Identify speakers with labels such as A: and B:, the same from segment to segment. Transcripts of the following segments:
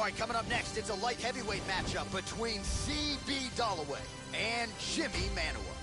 A: right, coming up next, it's a light heavyweight matchup between CB Dolloway and Jimi Manuwa.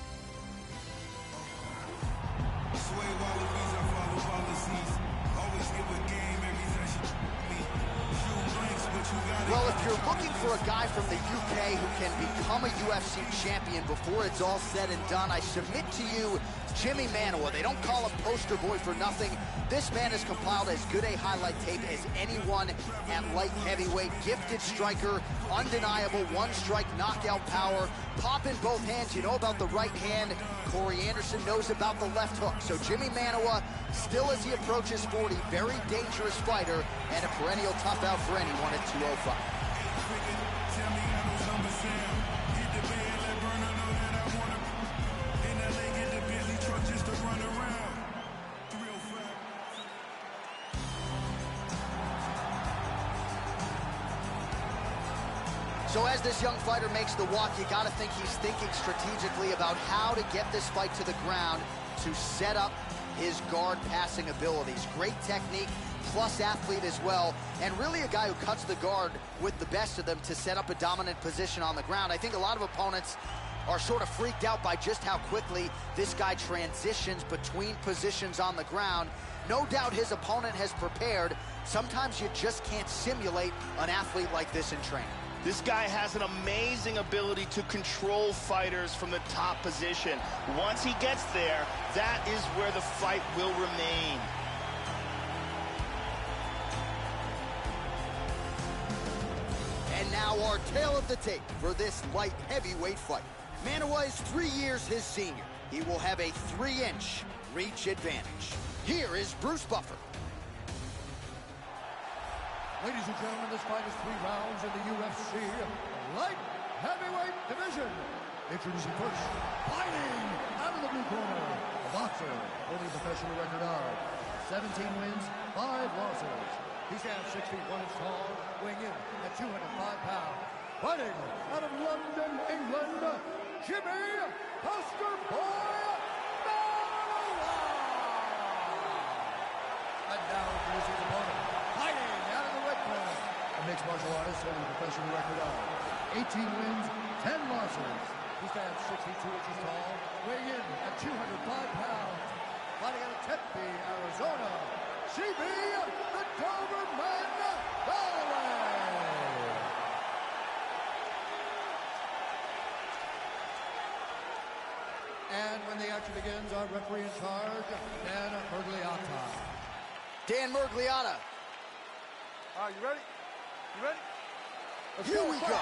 A: Well, if you're looking for a guy from the UK who can become a UFC champion before it's all said and done, I submit to you Jimi Manuwa. They don't call him poster boy for nothing. This man has compiled as good a highlight tape as anyone at light heavyweight. Gifted striker, undeniable, one-strike knockout power, pop in both hands. You know about the right hand. Corey Anderson knows about the left hook. So Jimi Manuwa, still as he approaches 40, very dangerous fighter and a perennial tough out for anyone at 205. So as this young fighter makes the walk, you gotta think he's thinking strategically about how to get this fight to the ground to set up his guard passing abilities. Great technique, plus athlete as well, and really a guy who cuts the guard with the best of them to set up a dominant position on the ground. I think a lot of opponents are sort of freaked out by just how quickly this guy transitions between positions on the ground. No doubt his opponent has prepared. Sometimes you just can't simulate an athlete like this in training.
B: This guy has an amazing ability to control fighters from the top position. Once he gets there, that is where the fight will remain.
A: And now our tale of the tape for this light heavyweight fight. Manuwa is 3 years his senior. He will have a 3-inch reach advantage. Here is Bruce Buffer.
C: Ladies and gentlemen, this fight is 3 rounds in the UFC light heavyweight division. Introducing first, fighting out of the blue corner, a boxer holding a professional record of 17 wins, 5 losses. He stands 6 feet 1 inch tall, weighing in at 205 pounds. Fighting out of London, England, Jimi Poster Boy Manuwa. And now introducing his opponent, fighting out of the red corner, a mixed martial artist holding a professional record of 18 wins, 10 losses. He stands 6 feet 2 inches tall, weighing in at 205 pounds. Fighting out of Tempe, Arizona, CB the Doberman Dolloway. And when the action begins, our referee in charge, Dan Mergliata.
A: Dan Mergliata.
D: All right, you ready? You ready?
A: Here we go.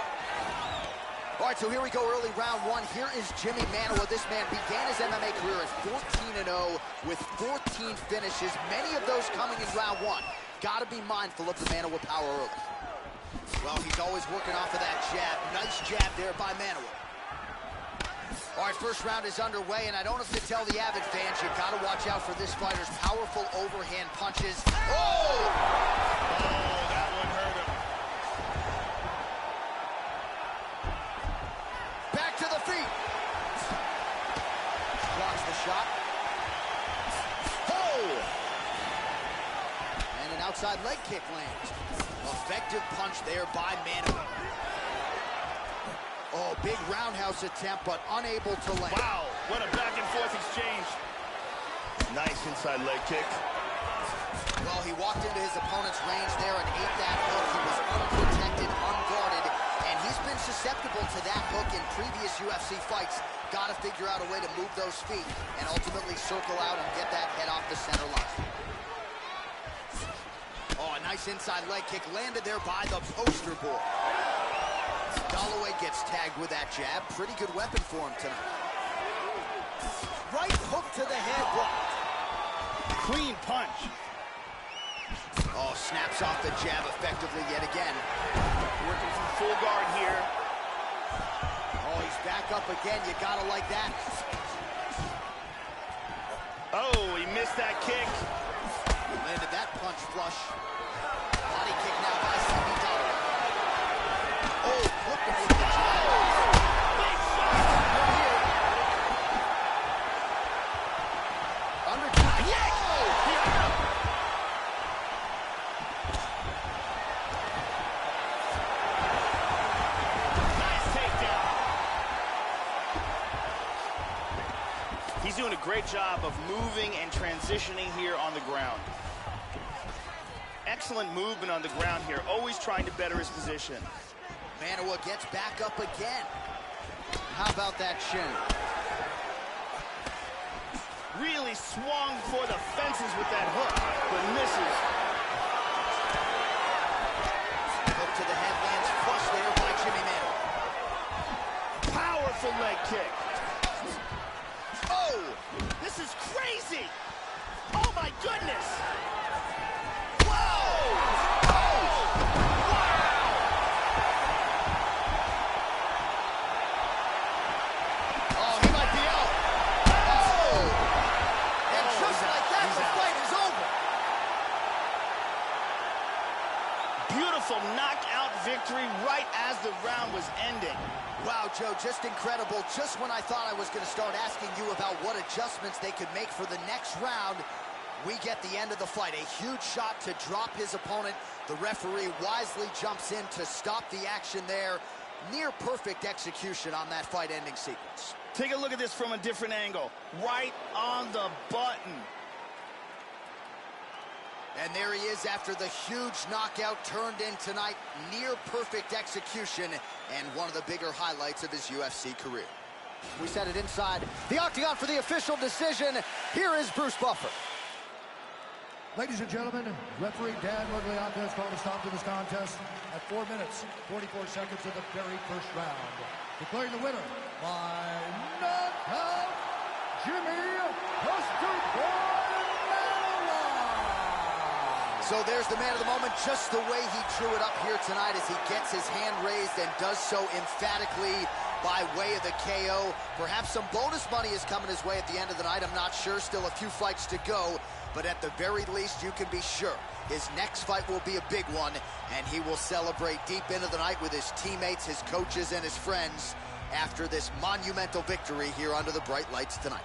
A: All right, so here we go, early round 1. Here is Jimi Manuwa. This man began his MMA career as 14-0 with 14 finishes, many of those coming in round 1. Got to be mindful of the Manuwa power early. Well, he's always working off of that jab. Nice jab there by Manuwa. All right, first round is underway, and I don't have to tell the avid fans, you've got to watch out for this fighter's powerful overhand punches. Oh!
B: That one hurt him.
A: Back to the feet. Blocks the shot. Oh! And an outside leg kick lands. Effective punch there by Manuwa. Oh, big roundhouse attempt, but unable to land.
B: Wow, what a back and forth exchange. Nice inside leg kick.
A: Well, he walked into his opponent's range there and ate that hook. He was unprotected, unguarded, and he's been susceptible to that hook in previous UFC fights. Got to figure out a way to move those feet and ultimately circle out and get that head off the center line. Oh, a nice inside leg kick landed there by the poster boy. Dolloway gets tagged with that jab. Pretty good weapon for him tonight. Right hook to the head.
B: Clean punch.
A: Oh, snaps off the jab effectively yet again.
B: Working from full guard here.
A: Oh, he's back up again. You gotta like that.
B: Oh, he missed that kick.
A: Landed that punch flush. Body kick now by CB Dolloway. Oh, look at the jab.
B: Big shot.
A: Undercut. Yes!
B: He's doing a great job of moving and transitioning here on the ground. Excellent movement on the ground here, always trying to better his position.
A: Manuwa gets back up again. How about that shin?
B: Really swung for the fences with that hook, but misses.
A: Hook to the head lands flush there by Jimi Manuwa.
B: Powerful leg kick. Oh, this is crazy. Oh my goodness. Knockout victory right as the round was ending.
A: Wow, Joe, just incredible. Just when I thought I was going to start asking you about what adjustments they could make for the next round, we get the end of the fight. A huge shot to drop his opponent. The referee wisely jumps in to stop the action there. Near perfect execution on that fight-ending sequence.
B: Take a look at this from a different angle. Right on the button.
A: And there he is after the huge knockout turned in tonight. Near perfect execution and one of the bigger highlights of his UFC career. We set it inside the octagon for the official decision. Here is Bruce Buffer.
C: Ladies and gentlemen, referee Dan Rugliata has called a stop to this contest at 4 minutes, 44 seconds of the very first round. Declaring the winner by knockout, Jimi Manuwa.
A: So there's the man of the moment, just the way he drew it up here tonight as he gets his hand raised and does so emphatically by way of the KO. Perhaps some bonus money is coming his way at the end of the night. I'm not sure. Still a few fights to go. But at the very least, you can be sure his next fight will be a big one, and he will celebrate deep into the night with his teammates, his coaches, and his friends after this monumental victory here under the bright lights tonight.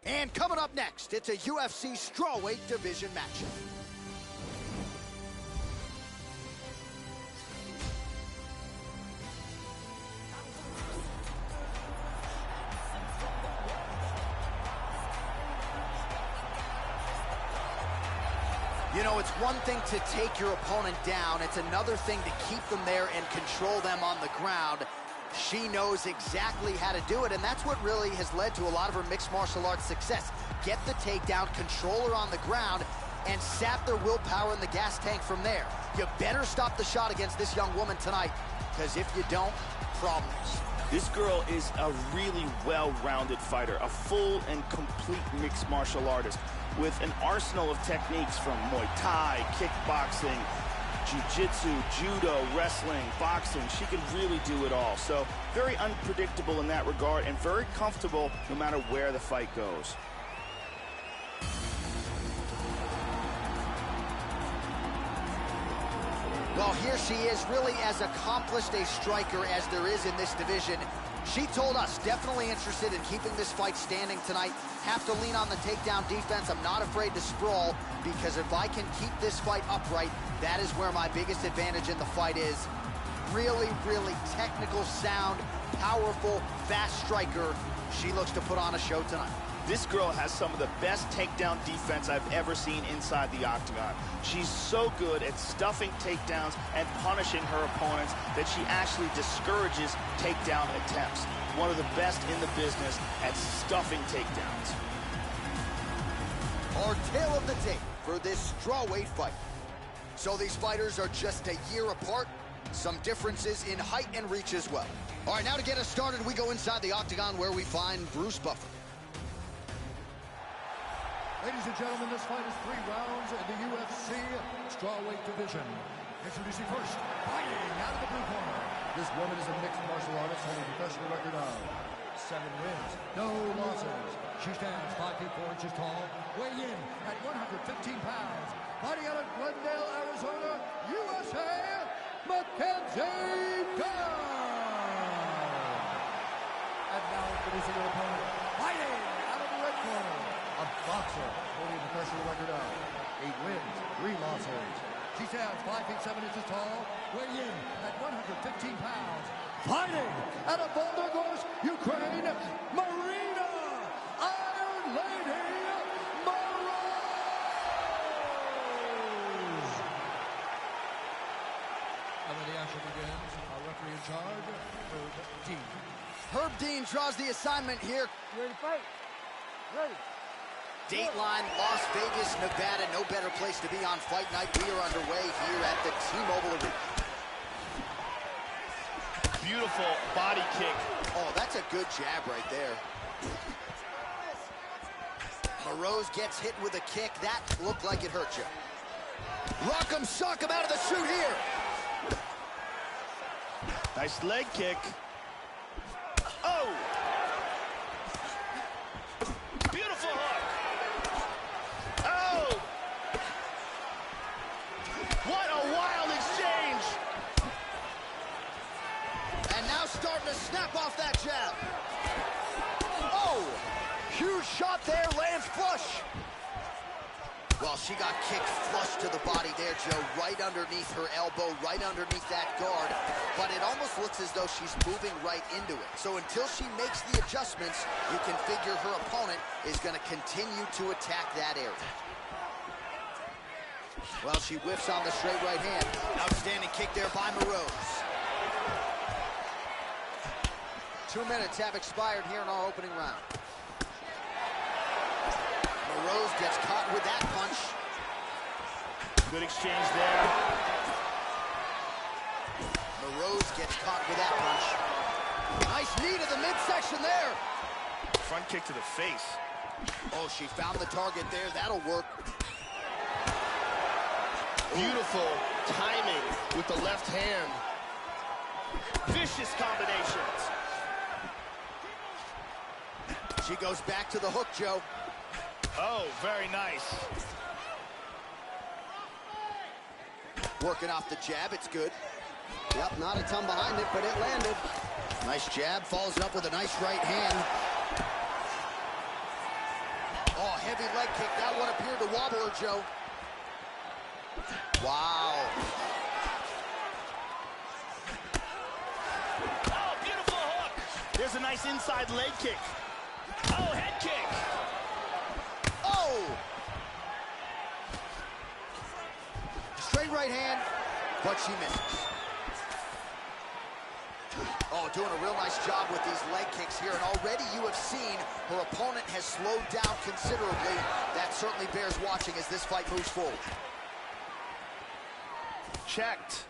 A: And coming up next, it's a UFC strawweight division matchup. You know, it's one thing to take your opponent down. It's another thing to keep them there and control them on the ground. She knows exactly how to do it, and that's what really has led to a lot of her mixed martial arts success. Get the takedown, control her on the ground, and sap their willpower in the gas tank from there. You better stop the shot against this young woman tonight, because if you don't, problems.
B: This girl is a really well-rounded fighter, a full and complete mixed martial artist with an arsenal of techniques from Muay Thai, kickboxing, jiu-jitsu, judo, wrestling, boxing. She can really do it all. So very unpredictable in that regard and very comfortable no matter where the fight goes.
A: Well, here she is, really as accomplished a striker as there is in this division. She told us, definitely interested in keeping this fight standing tonight. Have to lean on the takedown defense. I'm not afraid to sprawl, because if I can keep this fight upright, that is where my biggest advantage in the fight is. Really, really technical, sound, powerful, fast striker. She looks to put on a show tonight.
B: This girl has some of the best takedown defense I've ever seen inside the octagon. She's so good at stuffing takedowns and punishing her opponents that she actually discourages takedown attempts. One of the best in the business at stuffing takedowns.
A: Our tale of the tape for this strawweight fight. So these fighters are just a year apart. Some differences in height and reach as well. All right, now to get us started, we go inside the octagon where we find Bruce Buffer.
C: Ladies and gentlemen, this fight is 3 rounds in the UFC strawweight division. Introducing first, fighting out of the blue corner. This woman is a mixed martial artist holding a professional record of 7 wins, no losses. She stands 5 feet 4 inches tall, weighing in at 115 pounds. Fighting out of Glendale, Arizona, USA, Mackenzie Dern. And now introducing her opponent, fighting out of the red corner. A boxer holding a professional record of 8 wins, 3 losses. She stands 5 feet 7 inches tall, weighing in at 115 pounds. Fighting out of Volgogorsk, Ukraine, Maryna, Iron Lady, Moroz. And when the action begins, our referee in charge, Herb Dean.
A: Herb Dean draws the assignment here.
D: You ready to fight? Ready.
A: Dateline, Las Vegas, Nevada. No better place to be on fight night. We are underway here at the T-Mobile Arena.
B: Beautiful body kick.
A: Oh, that's a good jab right there. Moroz gets hit with a kick. That looked like it hurt you. Rock'em sock'em out of the chute here.
B: Nice leg kick. Oh! Beautiful hook. Oh! What a wild exchange!
A: And now starting to snap off that jab. Oh! Huge shot there, lands flush. Well, she got kicked flush to the body there, Joe, right underneath her elbow, right underneath that guard. But it almost looks as though she's moving right into it. So until she makes the adjustments, you can figure her opponent is going to continue to attack that area. Well, she whiffs on the straight right hand. Outstanding kick there by Moroz. 2 minutes have expired here in our opening round. Moroz gets caught with that punch.
B: Good exchange there.
A: Moroz gets caught with that punch. Nice knee to the midsection there.
B: Front kick to the face.
A: Oh, she found the target there. That'll work.
B: Beautiful timing with the left hand. Vicious combinations.
A: She goes back to the hook, Joe.
B: Oh, very nice.
A: Working off the jab, it's good. Yep, not a ton behind it, but it landed. Nice jab, follows it up with a nice right hand. Oh, heavy leg kick. That one appeared to wobble her, Joe. Wow.
B: Oh, beautiful hook. There's a nice inside leg kick. Oh, head kick.
A: Oh! Straight right hand, but she misses. Oh, doing a real nice job with these leg kicks here, and already you have seen her opponent has slowed down considerably. That certainly bears watching as this fight moves forward.
B: Checked.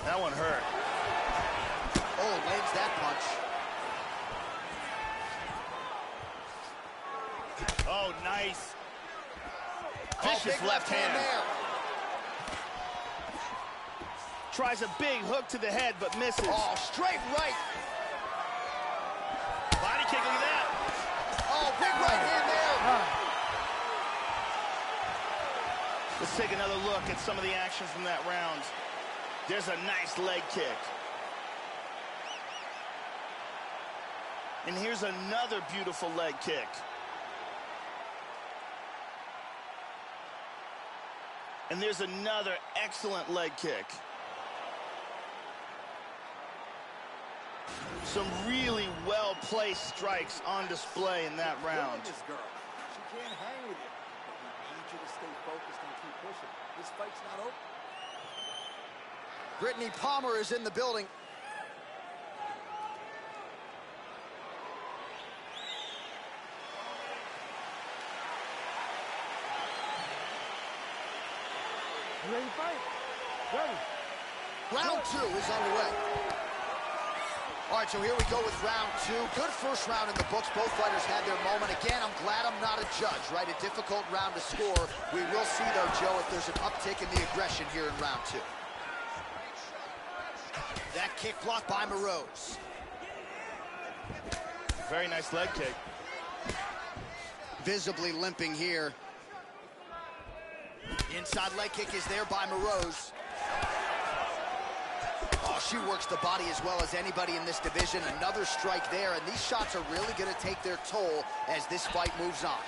B: That one hurt.
A: Oh, lands that punch.
B: Oh, nice.
A: Oh,
B: Vicious
A: big
B: left hand.
A: there.
B: Tries a big hook to the head, but misses.
A: Oh, straight right.
B: Body kick, look at that.
A: Oh, big right hand there.
B: Let's take another look at some of the action from that round. There's a nice leg kick. And here's another beautiful leg kick. And there's another excellent leg kick. Some really well-placed strikes on display in that round.
E: This girl, she can't hang with you. But we need you to stay focused and keep pushing. This fight's not over.
A: Brittany Palmer is in the building.
D: You ready to fight? Ready.
A: Round 2 is underway. All right, so here we go with round 2. Good first round in the books. Both fighters had their moment. Again, I'm glad I'm not a judge, right? A difficult round to score. We will see, though, Joe, if there's an uptick in the aggression here in round 2. That kick blocked by Moroz.
B: Very nice leg kick.
A: Visibly limping here. Inside leg kick is there by Moroz. Oh, she works the body as well as anybody in this division. Another strike there, and these shots are really going to take their toll as this fight moves on.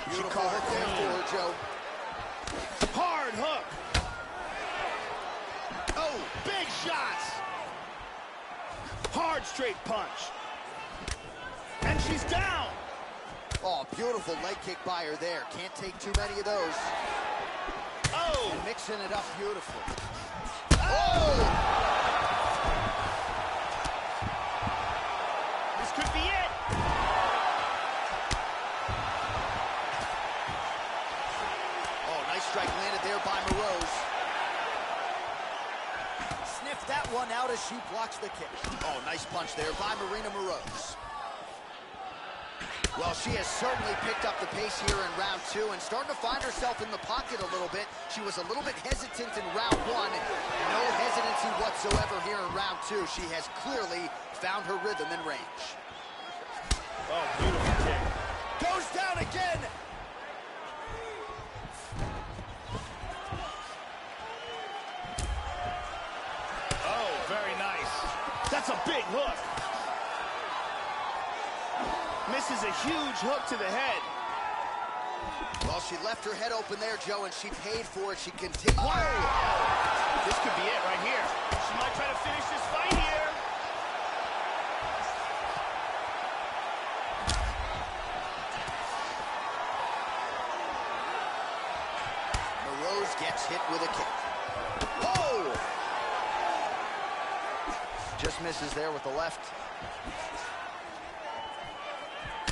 A: Beautiful hook there for her, Joe.
B: Hard hook. Oh, big shots. Hard straight punch. And she's down.
A: Oh, beautiful leg kick by her there. Can't take too many of those.
B: Oh.
A: And mixing it up beautifully.
B: Oh! This could be it.
A: Oh, nice strike landed there by Moroz. Sniffed that one out as she blocks the kick. Oh, nice punch there by Maryna Moroz. Well, she has certainly picked up the pace here in round 2 and starting to find herself in the pocket a little bit. She was a little bit hesitant in round 1. No hesitancy whatsoever here in round 2. She has clearly found her rhythm and range.
B: Oh, beautiful kick.
A: Goes down again.
B: Oh, very nice. That's a big hook. Misses a huge hook to the head.
A: Well, she left her head open there, Joe, and she paid for it. She continued.
B: Whoa! This could be it right here. She might try to finish this fight here.
A: Moroz gets hit with a kick. Whoa! Just misses there with the left.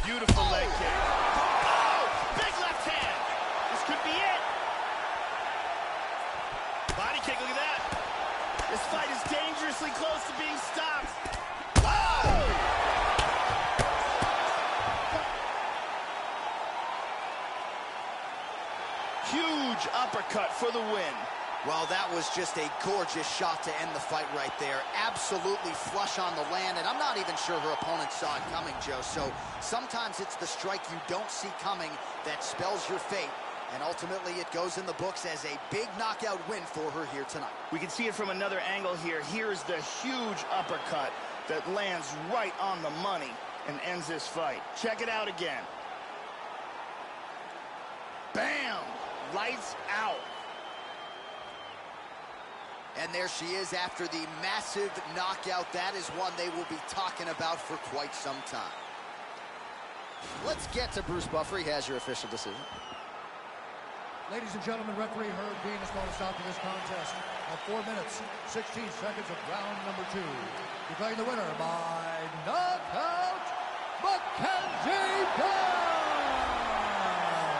B: Beautiful leg kick. Oh! Big left hand. This could be it. Body kick, look at that. This fight is dangerously close to being stopped. Oh! Huge uppercut for the win.
A: Well, that was just a gorgeous shot to end the fight right there. Absolutely flush on the land, and I'm not even sure her opponent saw it coming, Joe. So sometimes it's the strike you don't see coming that spells your fate, and ultimately it goes in the books as a big knockout win for her here tonight.
B: We can see it from another angle here. Here's the huge uppercut that lands right on the money and ends this fight. Check it out again. Bam! Lights out.
A: And there she is after the massive knockout. That is one they will be talking about for quite some time. Let's get to Bruce Buffer. He has your official decision.
C: Ladies and gentlemen, referee Herb Dean has called a stop to this contest at 4 minutes, 16 seconds of round number 2. Declaring the winner by knockout, Mackenzie Dern!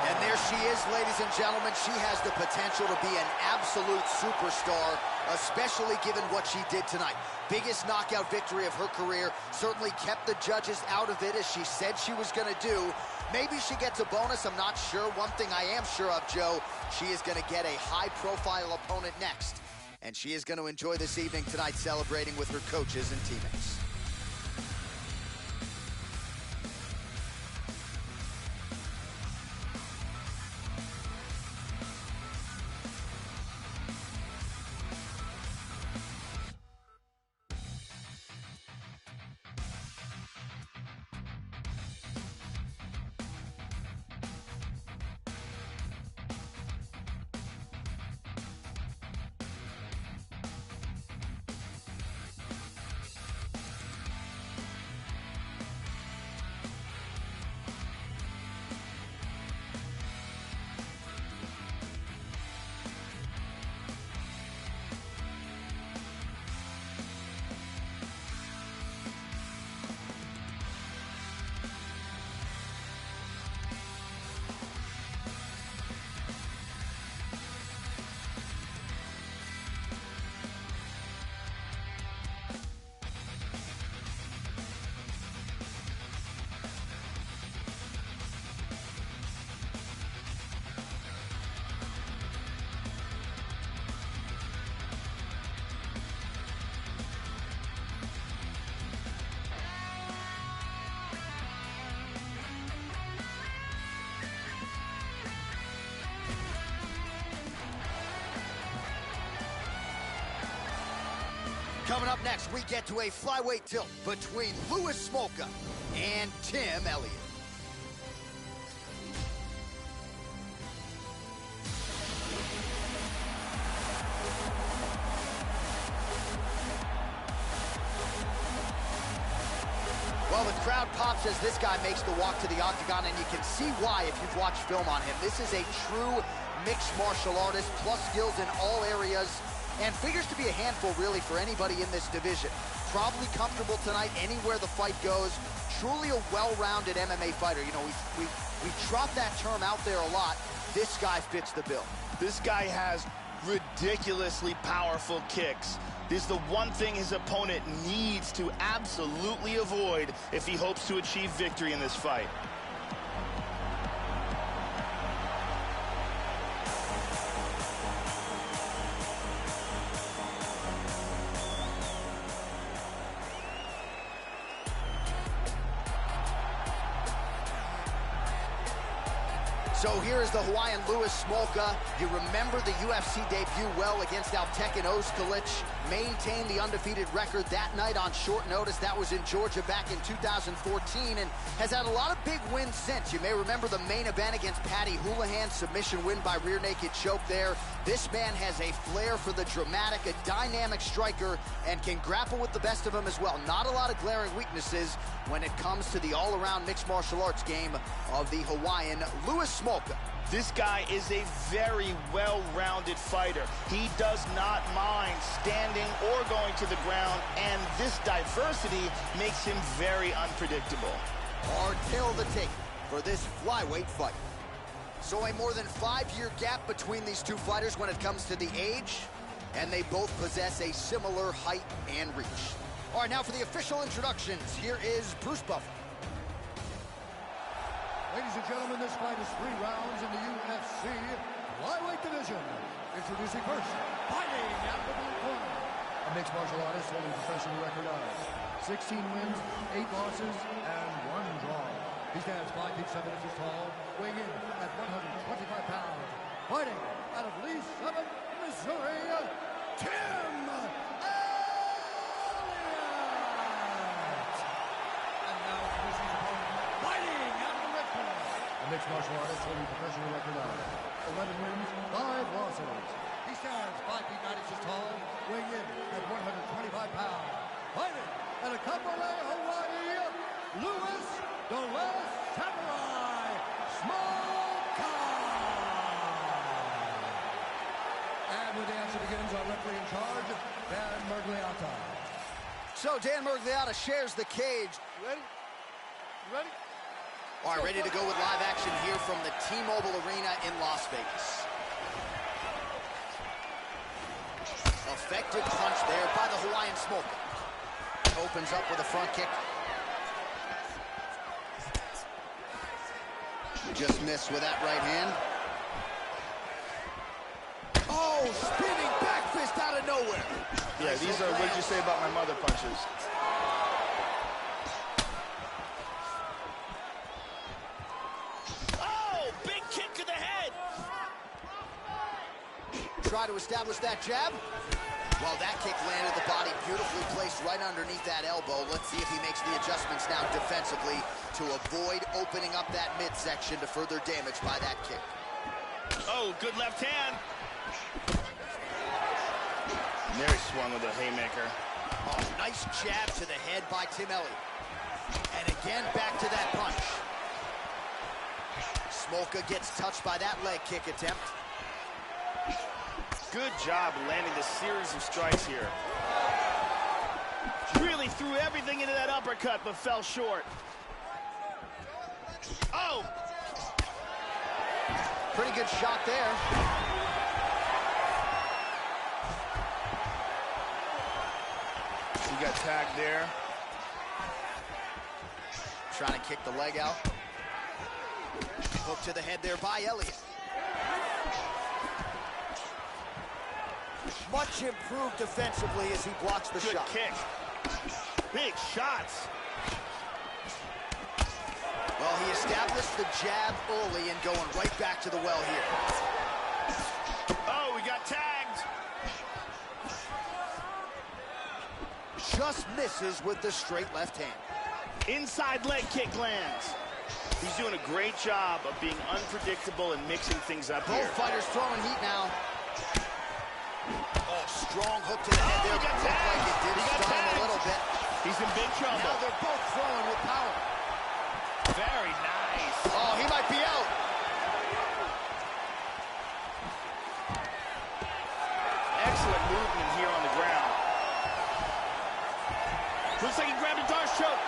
A: And there she is, ladies and gentlemen. She has the potential to be an absolute superstar, especially given what she did tonight. Biggest knockout victory of her career. Certainly kept the judges out of it, as she said she was going to do. Maybe she gets a bonus, I'm not sure. One thing I am sure of, Joe, she is going to get a high-profile opponent next. and she is going to enjoy this evening tonight celebrating with her coaches and teammates. Coming up next, we get to a flyweight tilt between Smolka and Tim Elliott. Well, the crowd pops as this guy makes the walk to the octagon, and you can see why if you've watched film on him. This is a true mixed martial artist, plus skills in all areas, and figures to be a handful, really, for anybody in this division. Probably comfortable tonight anywhere the fight goes. Truly a well-rounded MMA fighter. You know, we trot that term out there a lot. This guy fits the bill.
B: This guy has ridiculously powerful kicks. This is the one thing his opponent needs to absolutely avoid if he hopes to achieve victory in this fight.
A: So here is the Hawaiian Smolka. You remember the UFC debut well against Altekin Oskalic. Maintained the undefeated record that night on short notice. That was in Georgia back in 2014, and has had a lot of big wins since. You may remember the main event against Patty Houlihan, submission win by rear naked choke there. This man has a flair for the dramatic, a dynamic striker, and can grapple with the best of them as well. Not a lot of glaring weaknesses when it comes to the all-around mixed martial arts game of the Hawaiian Smolka.
B: This guy is a very well-rounded fighter. He does not mind standing or going to the ground, and this diversity makes him very unpredictable.
A: Hard pill to take for this flyweight fight. So a more than 5-year gap between these two fighters when it comes to the age, and they both possess a similar height and reach. All right, now for the official introductions, here is Bruce Buffer.
C: Ladies and gentlemen, this fight is 3 rounds in the UFC flyweight division. Introducing first, fighting out of the blue corner, a mixed martial artist holding a professional record of 16 wins, 8 losses, and 1 draw. He stands 5 feet 7 inches tall, weighing in at 125 pounds. Fighting out of Lee Summit, Missouri, Tim Elliott. And now introducing his opponent, fighting out of the red corner, a mixed martial artist holding a professional record of 11 wins, 5 losses. He stands 5 feet 9 inches tall, weighing in at 125 pounds. Fighting out of Kapolei, Hawaii, Louis the Last Samurai Smolka. And when the action begins, our referee in charge, Dan Murgliata.
A: So Dan Murgliata shares the cage.
D: Ready? You ready?
A: All right, ready to go with live action here from the T-Mobile Arena in Las Vegas. Effective punch there by the Hawaiian Smolka. Opens up with a front kick. Just missed with that right hand. Oh, spinning back fist just out of nowhere.
B: Yeah,
A: nice
B: these are, what did you say about my mother punches?
F: Oh, big kick to the head.
A: Try to establish that jab. Well, that kick landed the body beautifully placed right underneath that elbow. Let's see if he makes the adjustments now defensively to avoid opening up that midsection to further damage by that kick.
F: Oh, good left hand.
B: And there he swung with a haymaker.
A: Oh, nice jab to the head by Tim Elliott. And again, back to that punch. Smolka gets touched by that leg kick attempt.
B: Good job landing the series of strikes here.
F: Really threw everything into that uppercut, but fell short. Oh!
A: Pretty good shot there.
B: He got tagged there.
A: Trying to kick the leg out. Hook to the head there by Elliott. Much improved defensively as he blocks the shot.
F: Good kick. Big shots.
A: Well, he established the jab early and going right back to the well here.
F: Oh, we got tagged.
A: Just misses with the straight left hand.
F: Inside leg kick lands.
B: He's doing a great job of being unpredictable and mixing things up
A: Both
B: here.
A: fighters throwing heat now. Oh, strong hook to the head there.
F: He got
A: Looked like
F: tagged.
A: it did
F: He got
A: stun him
F: tagged.
A: a little bit.
F: He's in big trouble.
A: Now they're both throwing with power.
F: Very nice.
A: Oh, he might be out.
B: Excellent movement here on the ground.
F: Looks like he grabbed a Darce choke.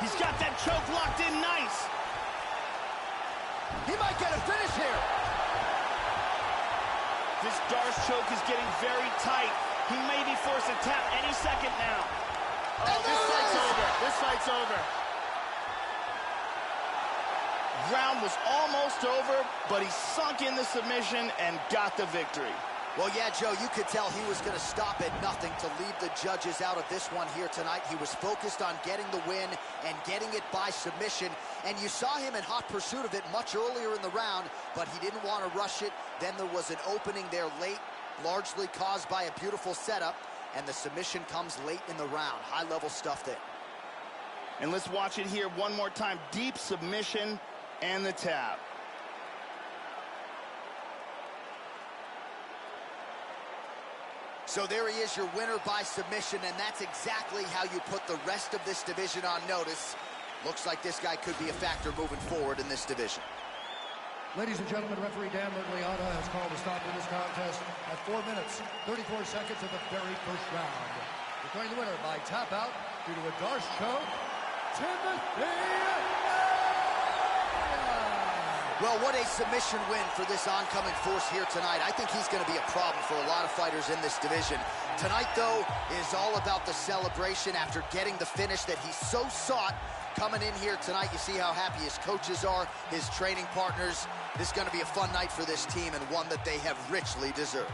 F: He's got that choke locked in nice.
A: He might get a finish here.
F: This Darce choke is getting very tight. He may be forced to tap any second now. Oh,
A: And
F: this
A: there it
F: fight's
A: is.
F: over. This fight's over.
B: Round was almost over, but he sunk in the submission and got the victory.
A: Well, yeah, Joe, you could tell he was going to stop at nothing to leave the judges out of this one here tonight. He was focused on getting the win and getting it by submission. And you saw him in hot pursuit of it much earlier in the round, but he didn't want to rush it. Then there was an opening there late, largely caused by a beautiful setup, and the submission comes late in the round. High-level stuff there.
B: And let's watch it here one more time. Deep submission and the tap.
A: So there he is, your winner by submission, and that's exactly how you put the rest of this division on notice. Looks like this guy could be a factor moving forward in this division.
C: Ladies and gentlemen, referee Dan Mergliata has called a stop to this contest at 4 minutes, 34 seconds of the very first round. Declaring the winner by tap out due to a Darce choke, Timothy.
A: Well, what a submission win for this oncoming force here tonight. I think he's going to be a problem for a lot of fighters in this division. Tonight, though, is all about the celebration after getting the finish that he so sought. Coming in here tonight, you see how happy his coaches are, his training partners. This is going to be a fun night for this team and one that they have richly deserved.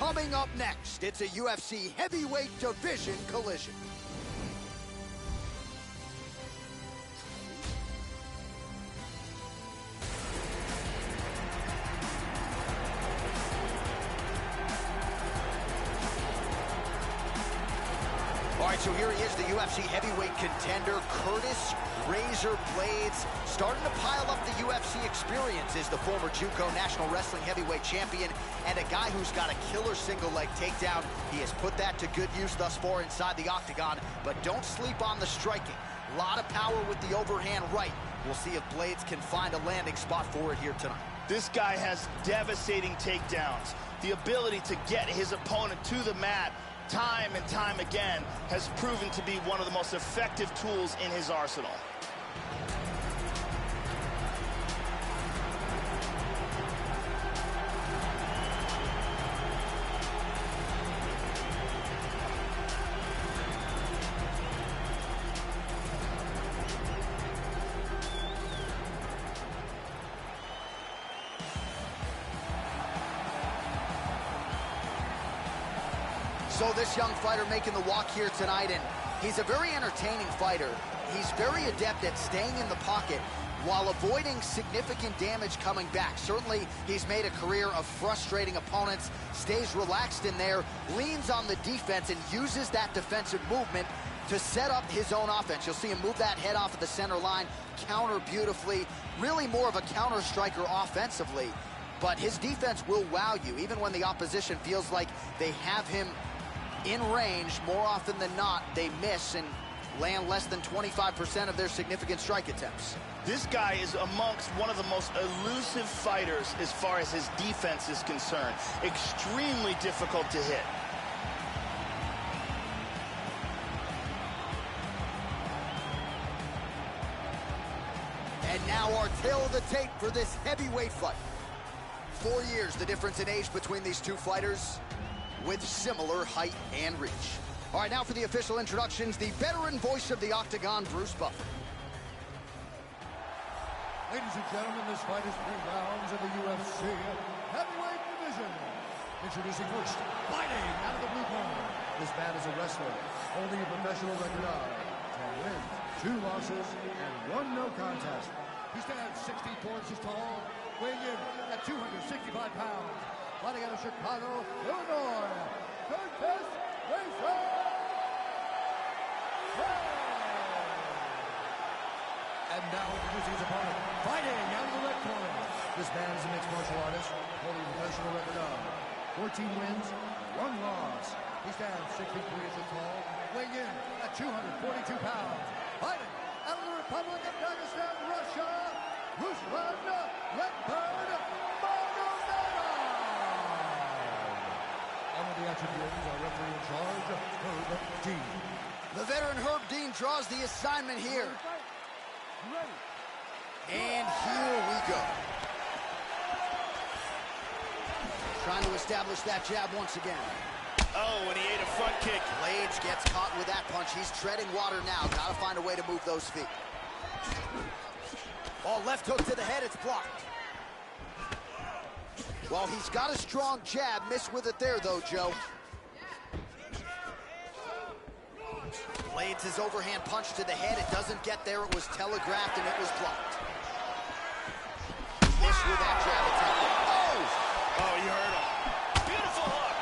A: Coming up next, it's a UFC heavyweight division collision. All right, so here he is, the UFC heavyweight contender, Curtis Razor Blaydes. Starting to pile up the UFC experience is the former JUCO National Wrestling Heavyweight Champion and a guy who's got a killer single leg takedown. He has put that to good use thus far inside the octagon, but don't sleep on the striking. A lot of power with the overhand right. We'll see if Blaydes can find a landing spot for it here tonight.
B: This guy has devastating takedowns. The ability to get his opponent to the mat time and time again has proven to be one of the most effective tools in his arsenal.
A: So this young fighter making the walk here tonight, and he's a very entertaining fighter. He's very adept at staying in the pocket while avoiding significant damage coming back. Certainly, he's made a career of frustrating opponents, stays relaxed in there, leans on the defense, and uses that defensive movement to set up his own offense. You'll see him move that head off of the center line, counter beautifully, really more of a counter striker offensively. But his defense will wow you, even when the opposition feels like they have him in range. More often than not, they miss and land less than 25% of their significant strike attempts.
B: This guy is amongst one of the most elusive fighters as far as his defense is concerned. Extremely difficult to hit.
A: And now our tale of the tape for this heavyweight fight. 4 years, the difference in age between these two fighters, with similar height and reach. All right, now for the official introductions, the veteran voice of the Octagon, Bruce Buffer.
C: Ladies and gentlemen, this fight is 3 rounds in the UFC heavyweight division. Introducing first, fighting out of the blue corner. This man is a wrestler, holding a professional record of 10 wins, 2 losses, and 1 no contest. He stands 64 inches tall, weighing in at 265 pounds. Fighting out of Chicago, Illinois, Curtis Razor Blaydes. And now introducing his opponent, fighting out of the red corner. This man is a mixed martial artist, holding a professional record of 14 wins, 1 loss. He stands 63 inches tall, weighing in at 242 pounds. Fighting out of the Republic of Dagestan, Russia, Ruslan Magomedov. One of the action viewers, our referee in charge, Herb Dean.
A: The veteran Herb Dean draws the assignment here. And here we go. Trying to establish that jab once again.
B: Oh, and he ate a front kick.
A: Blaydes gets caught with that punch. He's treading water now. Got to find a way to move those feet. Oh, left hook to the head. It's blocked. Well, he's got a strong jab. Missed with it there, though, Joe. Blaydes' his overhand punch to the head. It doesn't get there. It was telegraphed, and it was blocked. Missed with that jab attempt. Oh!
B: Oh, you heard him. Beautiful hook.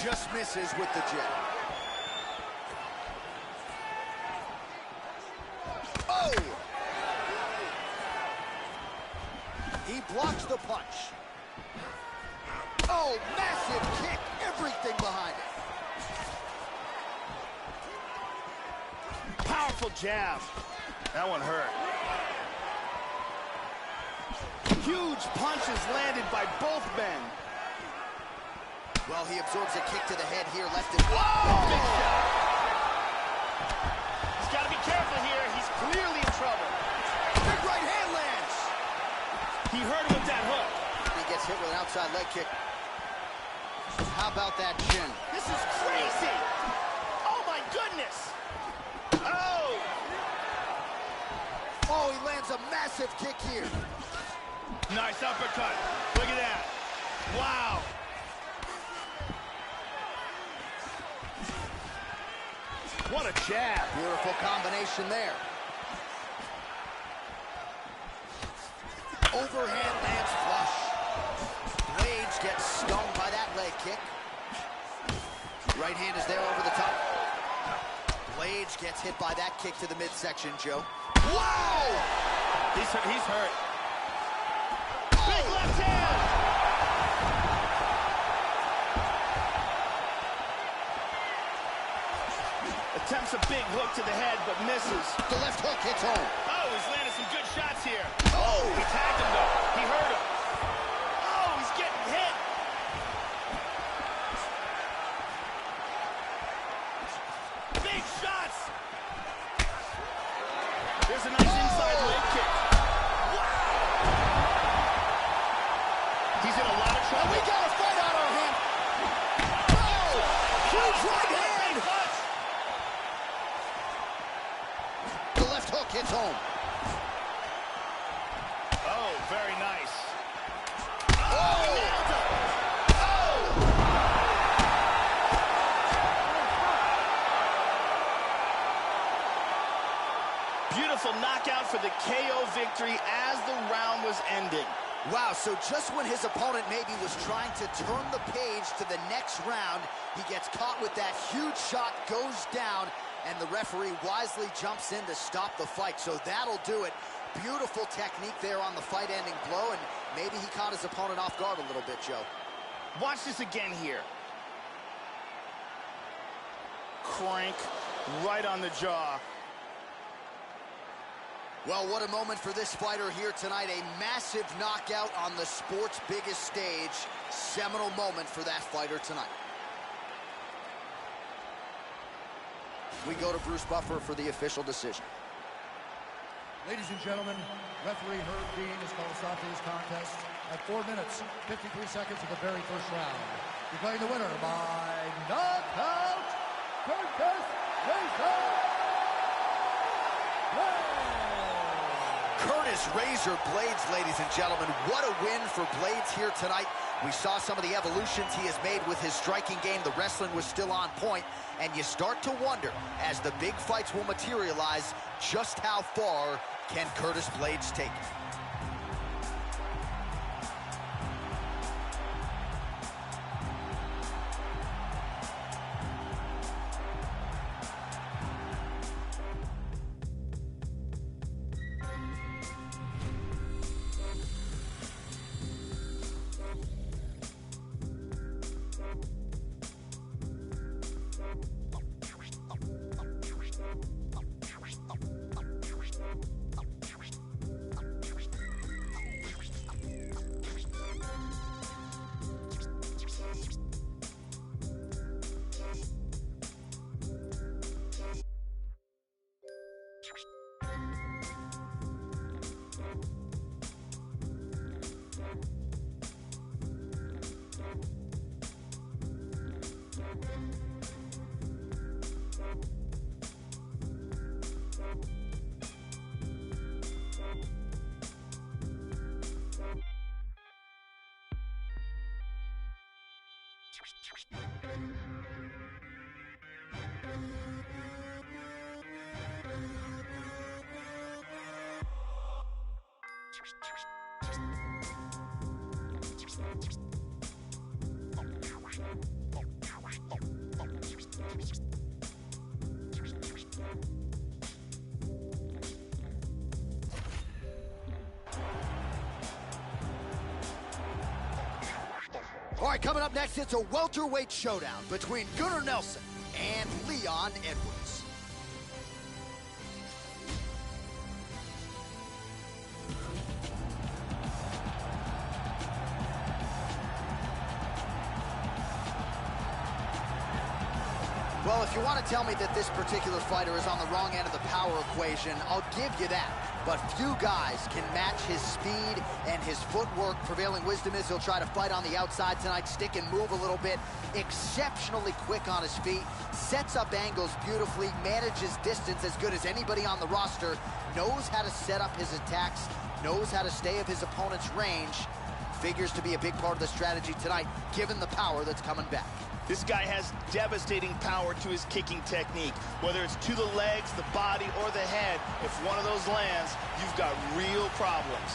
A: Just misses with the jab. Oh! He blocks the punch. Oh, massive kick. Everything behind it.
B: Powerful jab. That one hurt. Huge punches landed by both men.
A: Well, he absorbs a kick to the head here, left it.
B: Whoa! Big shot. He's got to be careful here. He's clearly in trouble.
A: Big right hand lands.
B: He hurt him with that hook.
A: He gets hit with an outside leg kick. How about that chin?
B: This is crazy. Oh, my goodness. Oh!
A: Oh, he lands a massive left kick here.
F: Nice uppercut. Look at that. Wow. What a jab.
A: Beautiful combination there. Overhand lands flush. Blaydes gets stung by that leg kick. Right hand is there over the top. Blaydes gets hit by that kick to the midsection, Joe. Wow!
F: He's hurt. Big left hand! Attempts a big hook to the head, but misses.
A: The left hook hits home.
F: Oh, he's landed some good shots here.
A: Oh!
F: He tagged him, though. He hurt him. Oh, he's getting hit. Big shots. There's a nice inside leg kick. Wow! He's in a lot of trouble.
A: And we got a fight on our hand. Oh! Huge right hand! The left hook hits home.
F: Oh, very nice.
A: Oh!
F: Beautiful knockout for the KO victory as the round was ending.
A: Wow, so just when his opponent maybe was trying to turn the page to the next round, he gets caught with that huge shot, goes down, and the referee wisely jumps in to stop the fight. So that'll do it. Beautiful technique there on the fight-ending blow, and maybe he caught his opponent off guard a little bit, Joe.
F: Watch this again here. Crank right on the jaw.
A: Well, what a moment for this fighter here tonight. A massive knockout on the sport's biggest stage. Seminal moment for that fighter tonight. We go to Bruce Buffer for the official decision.
C: Ladies and gentlemen, referee Herb Dean has called a stop to this contest at 4 minutes, 53 seconds of the very first round. Declaring the winner by knockout, Curtis
A: Razor Blaydes, ladies and gentlemen. What a win for Blaydes here tonight. We saw some of the evolutions he has made with his striking game. The wrestling was still on point, and you start to wonder, as the big fights will materialize, just how far can Curtis Blaydes take it? All right, coming up next, it's a welterweight showdown between Gunnar Nelson and Leon Edwards. Well, if you want to tell me that this particular fighter is on the wrong end of the power equation, I'll give you that. But few guys can match his speed and his footwork. Prevailing wisdom is he'll try to fight on the outside tonight, stick and move a little bit. Exceptionally quick on his feet, sets up angles beautifully, manages distance as good as anybody on the roster, knows how to set up his attacks knows how to stay of his opponent's range. Figures to be a big part of the strategy tonight, given the power that's coming back.
B: This guy has devastating power to his kicking technique. Whether it's to the legs, the body, or the head, if one of those lands, you've got real problems.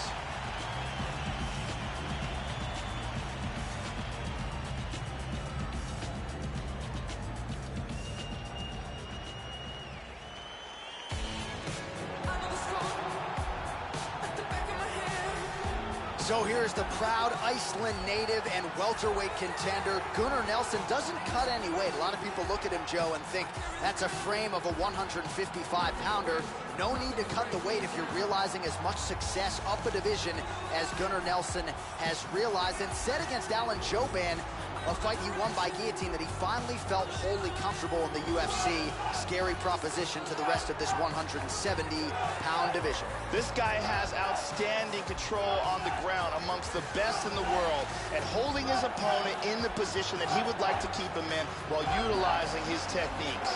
A: So here's the proud Iceland native and welterweight contender. Gunnar Nelson doesn't cut any weight. A lot of people look at him, Joe, and think that's a frame of a 155-pounder. No need to cut the weight if you're realizing as much success up a division as Gunnar Nelson has realized. And set against Alan Jouban, a fight he won by guillotine that he finally felt wholly comfortable in the UFC. Scary proposition to the rest of this 170-pound division.
B: This guy has outstanding control on the ground, amongst the best in the world, and holding his opponent in the position that he would like to keep him in while utilizing his techniques.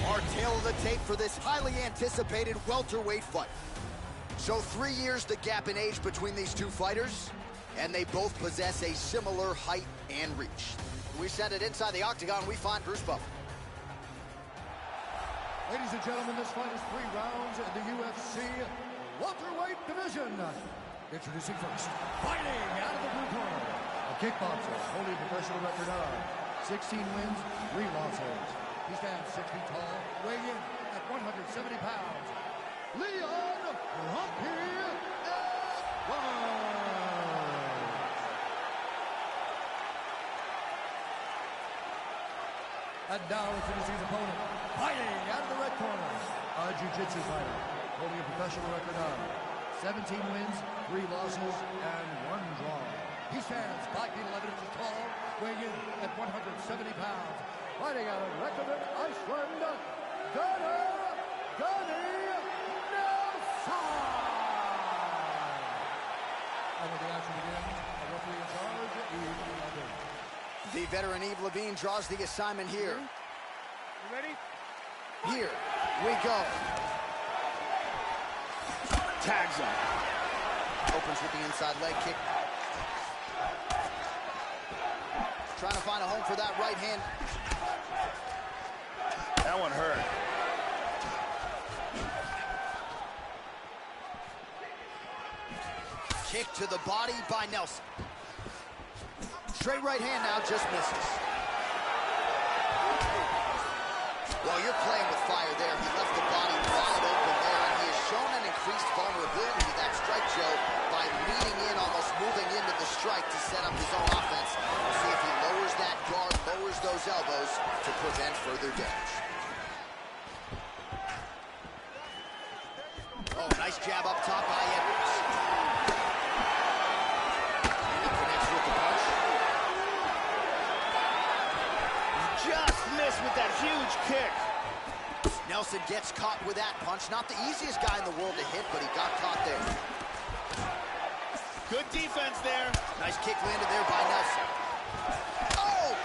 A: Our tail of the tape for this highly anticipated welterweight fight. So 3 years the gap in age between these two fighters, and they both possess a similar height and reach. We send it inside the octagon, we find Bruce Buffer.
C: Ladies and gentlemen, this fight is 3 rounds in the UFC welterweight division. Introducing first, fighting out of the blue corner, a kickboxer holding a professional record of 16 wins, 3 losses. He stands 6 feet tall, weighing in at 170 pounds. Leon Rocky Esparza. And now introducing his opponent, fighting out of the red corner, a jiu-jitsu fighter, holding a professional record of 17 wins, 3 losses, and 1 draw. He stands 5 feet 11 inches tall, weighing in at 170 pounds. Fighting out of Reykjavik, Iceland, Gunnar Nelson! And when the action begins, a referee in charge, Yves Levine.
A: The veteran Yves Levine draws the assignment here.
D: You ready?
A: Here we go.
B: Tags him.
A: Opens with the inside leg kick. Trying to find a home for that right hand.
B: That one hurt.
A: Kick to the body by Nelson. Straight right hand now, just misses. Well, you're playing with fire there. He left the body wide open there, and he has shown an increased vulnerability to that strike, Joe, by leaning in, almost moving into the strike to set up his own offense. We'll see if he lowers that guard, lowers those elbows to prevent further damage. Oh, nice jab up top by Edwards. And he connects with the punch.
B: Just missed with that huge kick.
A: Nelson gets caught with that punch. Not the easiest guy in the world to hit, but he got caught there.
B: Good defense there.
A: Nice kick landed there by Nelson. Oh!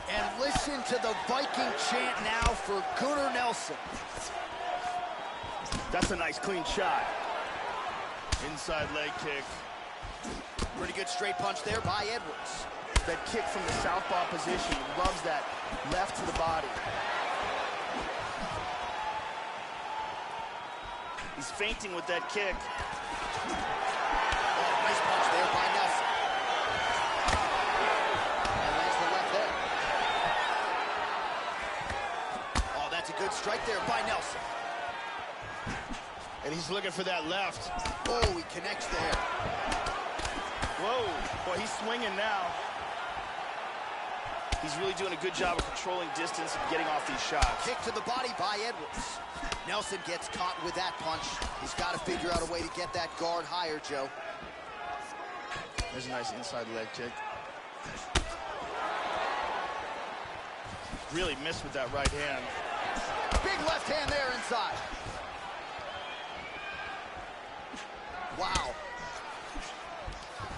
A: And listen to the Viking chant now for Gunnar Nelson.
B: That's a nice clean shot. Inside leg kick.
A: Pretty good straight punch there by Edwards.
B: That kick from the southpaw position. He loves that left to the body. He's feinting with that kick.
A: Oh, nice punch there by Nelson. And lands the left there. Oh, that's a good strike there by Nelson.
B: And he's looking for that left.
A: Oh, he connects there.
B: Whoa, boy, he's swinging now. He's really doing a good job of controlling distance and getting off these shots.
A: Kick to the body by Edwards. Nelson gets caught with that punch. He's got to figure out a way to get that guard higher, Joe.
B: There's a nice inside leg kick. Really missed with that right hand.
A: Big left hand there inside. Wow.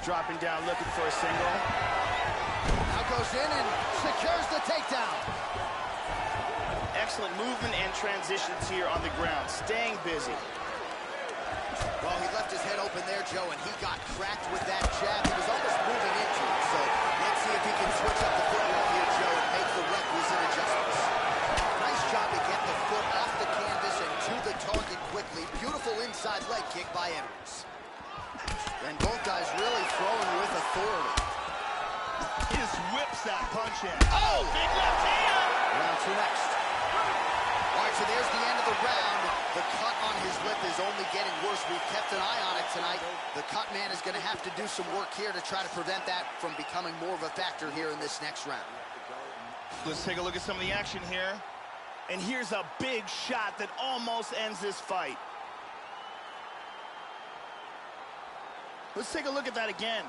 B: dropping down, looking for a single.
A: Now goes in and secures the takedown.
B: Excellent movement and transitions here on the ground, staying busy.
A: Well, he left his head open there, Joe, and he got cracked with that jab. He was almost moving into it, so let's see if he can switch up the footwork here, Joe, and make the requisite adjustments. Nice job to get the foot off the canvas and to the target quickly. Beautiful inside leg kick by Edwards. And both guys really throwing with authority.
F: He just whips that punch in.
A: Oh!
F: Big left hand!
A: Round 2 next. All right, so there's the end of the round. The cut on his lip is only getting worse. We've kept an eye on it tonight. The cut man is going to have to do some work here to try to prevent that from becoming more of a factor here in this next round.
F: Let's take a look at some of the action here. And here's a big shot that almost ends this fight. Let's take a look at that again.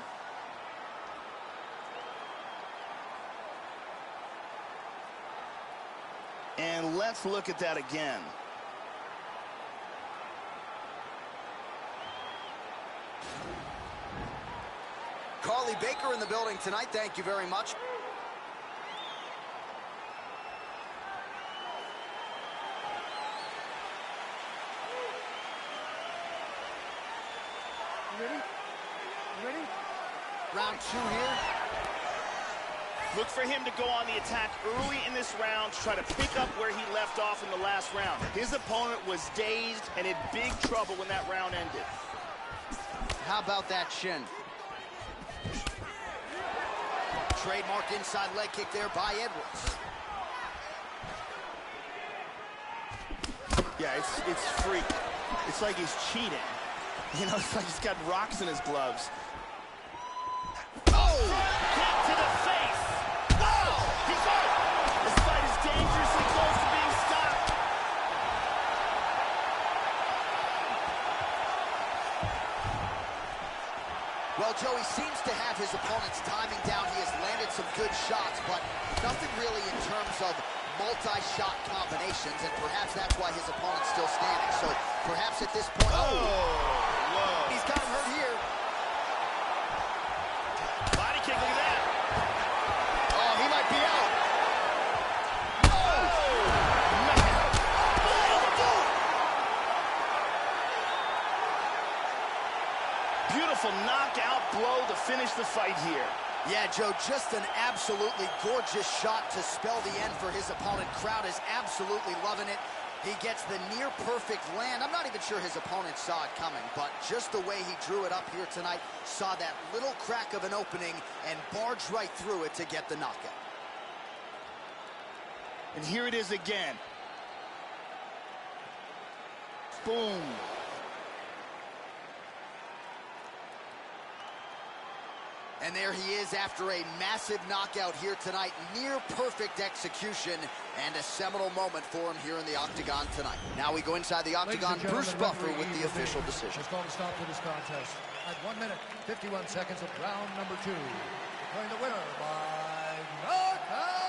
F: And let's look at that again.
A: Carly Baker in the building tonight. Thank you very much.
C: Ready?
A: Round 2 here.
B: Look for him to go on the attack early in this round to try to pick up where he left off in the last round. His opponent was dazed and in big trouble when that round ended.
A: How about that shin? Trademark inside leg kick there by Edwards.
B: Yeah, it's freak. It's like he's cheating. You know, it's like he's got rocks in his gloves.
A: Oh!
F: Kick to the face.
A: Oh!
F: He's out.
B: This fight is dangerously close to being stopped.
A: Well, Joey seems to have his opponent's timing down. He has landed some good shots, but nothing really in terms of multi-shot combinations, and perhaps that's why his opponent's still standing. So perhaps at this point...
F: Whoa.
A: He's got him hurt here.
F: Body kick, look at that.
A: Oh, he might be out.
B: Beautiful knockout blow to finish the fight here.
A: Yeah, Joe, just an absolutely gorgeous shot to spell the end for his opponent. Crowd is absolutely loving it. He gets the near-perfect land. I'm not even sure his opponent saw it coming, but just the way he drew it up here tonight, saw that little crack of an opening and barged right through it to get the knockout.
B: And here it is again. Boom.
A: And there he is after a massive knockout here tonight. Near perfect execution and a seminal moment for him here in the octagon tonight. Now we go inside the octagon. Bruce Buffer with the official decision.
C: Has called a stop to this contest at 1 minute, 51 seconds of round number 2. Declaring the winner by knockout,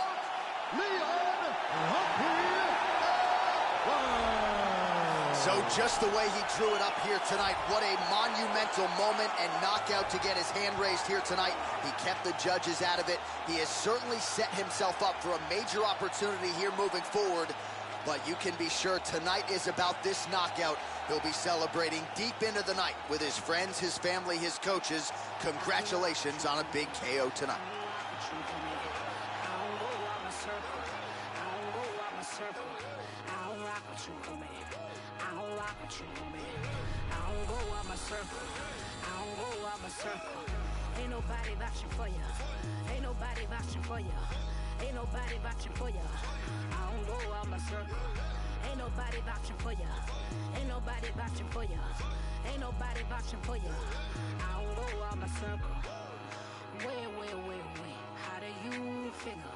A: So just the way he drew it up here tonight, what a monumental moment and knockout to get his hand raised here tonight. He kept the judges out of it. He has certainly set himself up for a major opportunity here moving forward. But you can be sure tonight is about this knockout. He'll be celebrating deep into the night with his friends, his family, his coaches. Congratulations on a big KO tonight.
G: Ain't nobody vouching for you. Ain't nobody vouching for you. Ain't nobody vouching for you. I don't go out my circle. Ain't nobody vouching for you. Ain't nobody vouching for you. Ain't nobody vouching for you. I don't go out my circle. Wait. How do you figure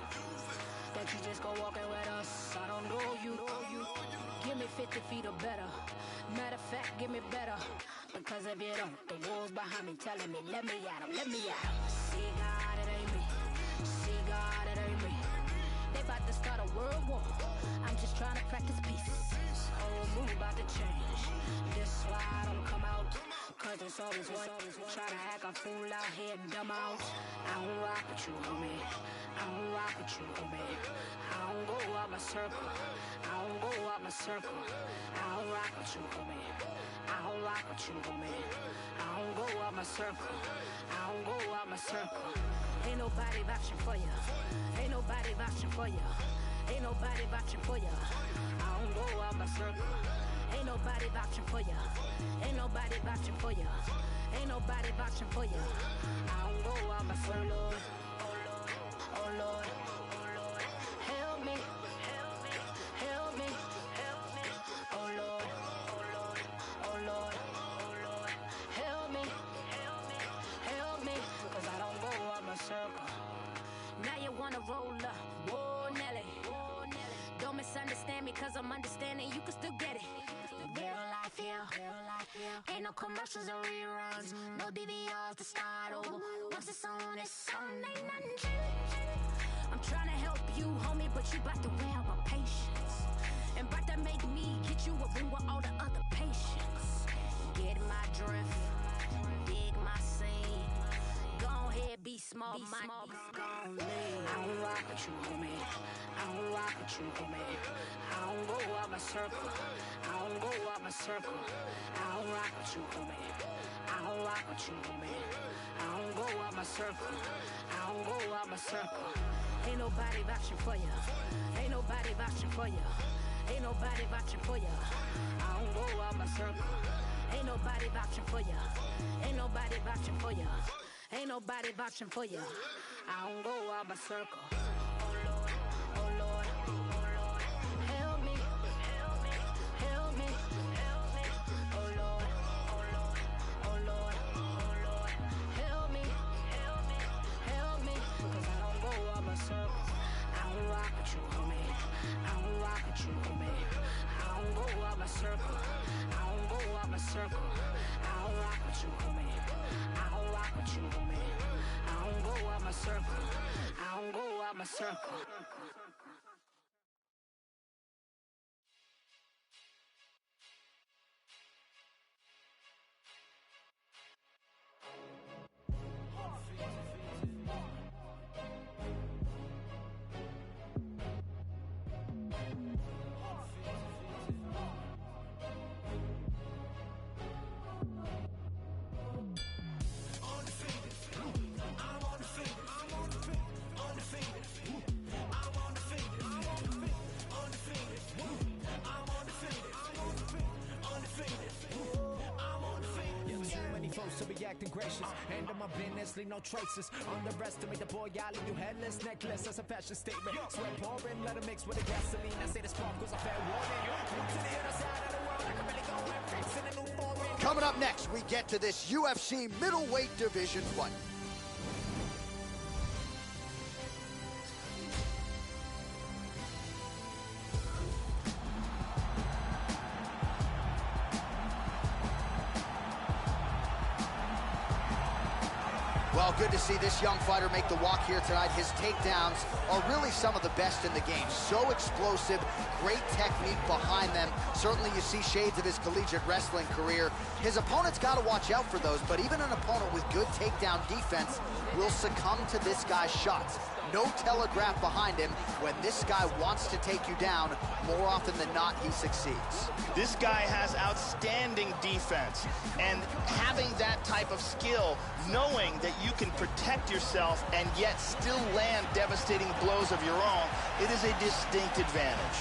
G: that you just go walking with us? I don't know you. Give me 50 feet or better. Matter of fact, give me better. Because if you don't, the walls behind me telling me, let me at 'em. See God, it ain't me. See God, it ain't me. They about to start a world war. I'm just trying to practice peace. Whole mood about to change. This why I don't come out. Cause cause it's always what? Try to act a fool out here and dumb out. I don't rock with you, homie. I don't rock with you, homie. I don't go out my circle. I don't go out my circle. I don't rock with you, homie. I don't rock with you, homie. I don't go out my circle. I don't go out my circle. Ain't nobody vouching for you. Ain't nobody vouching for you. Ain't nobody vouching for you. I don't go out my circle. Ain't nobody vouching for you. Ain't nobody vouching for you. Ain't nobody vouching for you. I don't go out my circle. Oh Lord, oh Lord, oh Lord, help me, help me, help me, help me. Oh Lord, oh Lord, oh Lord, oh Lord, help me, help me, help me. Cause I don't go out my circle. Now you wanna roll up, whoa Nelly. Don't misunderstand me cause I'm understanding you can still get it. Real life here, ain't no commercials or reruns. No DVRs to start over. Once it's on, ain't nothing changed. I'm trying to help you, homie, but you bout to wear my patience. And bout to make me get you a ring with all the other patients. Get my drift, dig my scene. Go ahead, be small, my gon' leave. I don't rock with you, homie. I don't rock with you, homie. I don't go out my circle. I don't go out my circle. I don't rock with you, homie. I don't rock with you, homie. I don't go out my circle. I don't go out my circle. Ain't nobody vouching for you. Ain't nobody vouching for you. Ain't nobody vouching for you. I don't go out my circle. Ain't nobody vouching for you. Ain't nobody vouching for you. Ain't nobody vouching for you. I don't go out my circle. Oh Lord, oh Lord, oh Lord, help me, help me, help me, help me. Oh Lord, oh Lord, oh Lord, oh Lord, help me, help me, help me. Cause I don't go out my circle. I don't rock with you, homie. I don't rock with you, homie. I don't go out my circle. I don't go out my circle. I don't rock with you, homie. I don't rock with you, homie. I don't go out my circle. I don't go out my circle.
H: To be acting gracious, end of my business, leave no traces. Underestimate the boy, I leave you headless, necklace as a fashion statement. Sweat pouring, let it mix with the gasoline. I say the spark was a fair warning. Move to the other side of the world, I can really go and fix in a new foreign.
A: Coming up next, we get to this UFC middleweight division fight. Well, good to see this young fighter make the walk here tonight. His takedowns are really some of the best in the game. So explosive, great technique behind them. Certainly you see shades of his collegiate wrestling career. His opponent's got to watch out for those, but even an opponent with good takedown defense will succumb to this guy's shots. No telegraph behind him. When this guy wants to take you down, more often than not, he succeeds.
F: This guy has outstanding defense, and having that type of skill, knowing that you can protect yourself and yet still land devastating blows of your own, it is a distinct advantage.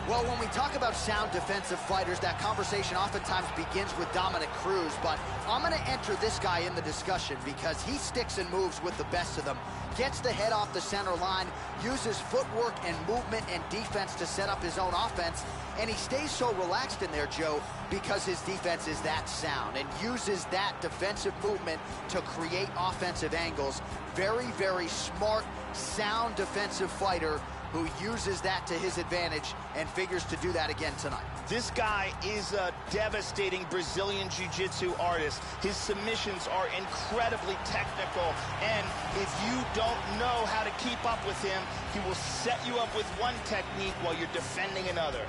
A: Well, when we talk about sound defensive fighters, that conversation oftentimes begins with Dominic Cruz, but I'm going to enter this guy in the discussion because he sticks and moves with the best of them, gets the head off the center line, uses footwork and movement and defense to set up his own offense, and he stays so relaxed in there, Joe, because his defense is that sound and uses that defensive movement to create offensive angles. Very, very smart, sound defensive fighter who uses that to his advantage and figures to do that again tonight.
B: This guy is a devastating Brazilian jiu-jitsu artist. His submissions are incredibly technical, and if you don't know how to keep up with him, he will set you up with one technique while you're defending another.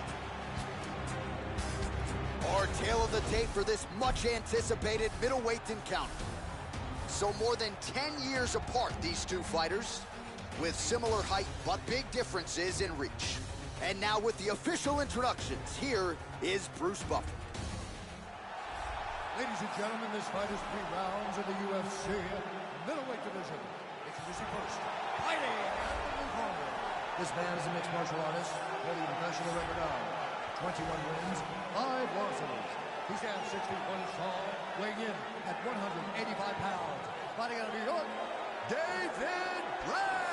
A: Our tail of the tape for this much-anticipated middleweight encounter. So more than 10 years apart, these two fighters, with similar height but big differences in reach. And now with the official introductions, here is Bruce Buffer.
C: Ladies and gentlemen, this fight is 3 rounds in the UFC middleweight division. Introducing first, fighting out of the corner. This man is a mixed martial artist, holding a professional record of 21 wins, 5 losses. He stands 6 feet 1 inch tall, weighing in at 185 pounds. Fighting out of New York, David Branch.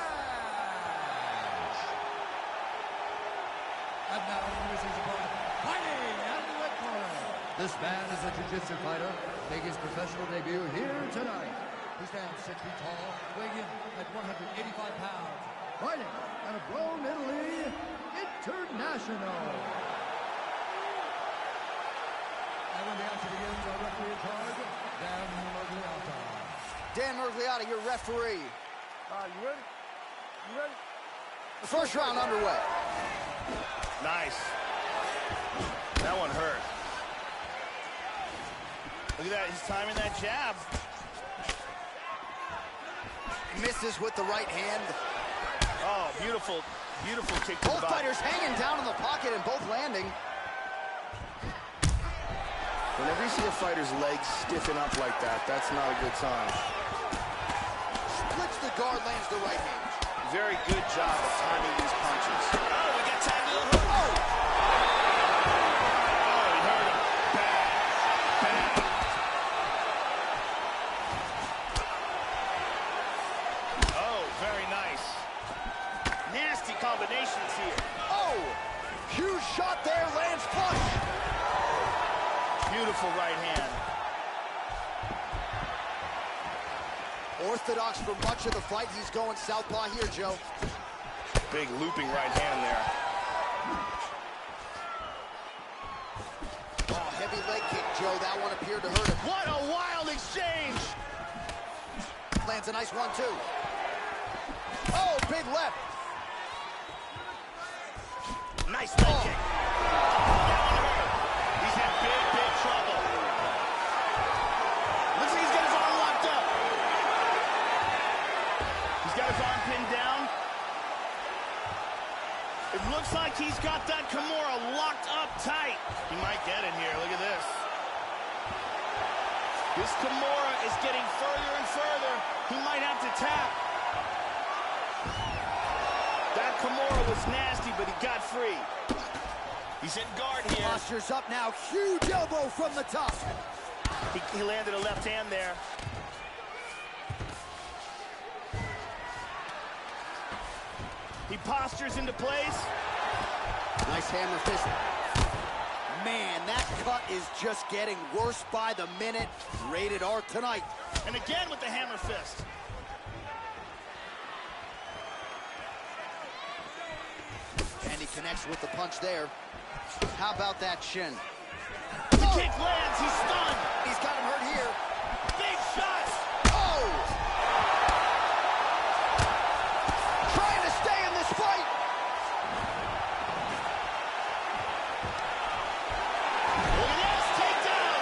C: And now introducing his opponent, fighting out of the red corner. This man is a jiu-jitsu fighter, making his professional debut here tonight. He stands 6 feet tall, weighing in at 185 pounds. Fighting out of Rome, Italy, International. And when the action begins, our referee in charge, Dan Mergliotta.
A: Dan Mergliotta, your referee.
D: You ready? You ready?
A: The first round underway.
B: Nice. That one hurt. Look at that, he's timing that jab.
A: Misses with the right hand.
B: Oh, beautiful, beautiful kick to the
A: Both
B: body.
A: fighters hanging down in the pocket and both landing.
F: Whenever you see a fighter's legs stiffen up like that, that's not a good sign.
A: Splits the guard, lands the right hand.
B: Very good job of timing these punches. Oh, we got tagged a little hook. Oh! Oh, he hurt him. Bad. Bad. Oh, very nice. Nasty combinations here.
A: Oh! Huge shot there, lands flush.
B: Beautiful right hand.
A: Orthodox for much of the fight. He's going southpaw here, Joe.
B: Big looping right hand there.
A: Oh, heavy leg kick, Joe. That one appeared to hurt him.
B: What a wild exchange!
A: Lands a nice one, too. Oh, big left.
B: Nice leg kick. That one hurt him. He's in big, big trouble. Looks like he's got his arm locked up. He's got his arm pinned down. It looks like he's got that Kimura locked up tight. He might get it here. Look at this. This Kimura is getting further and further. He might have to tap. That Kimura was nasty, but he got free. He's in guard here.
A: Posture's up now. Huge elbow from the top.
B: He landed a left hand there. He postures into place.
A: Nice hammer fist. Man, that cut is just getting worse by the minute. Rated R tonight.
B: And again with the hammer fist.
A: And he connects with the punch there. How about that shin?
B: The kick lands, he's stunned.
A: He's got him hurt here.
B: Big shots.
A: Oh! Trying to stay in this fight.
B: Look at this, takedown.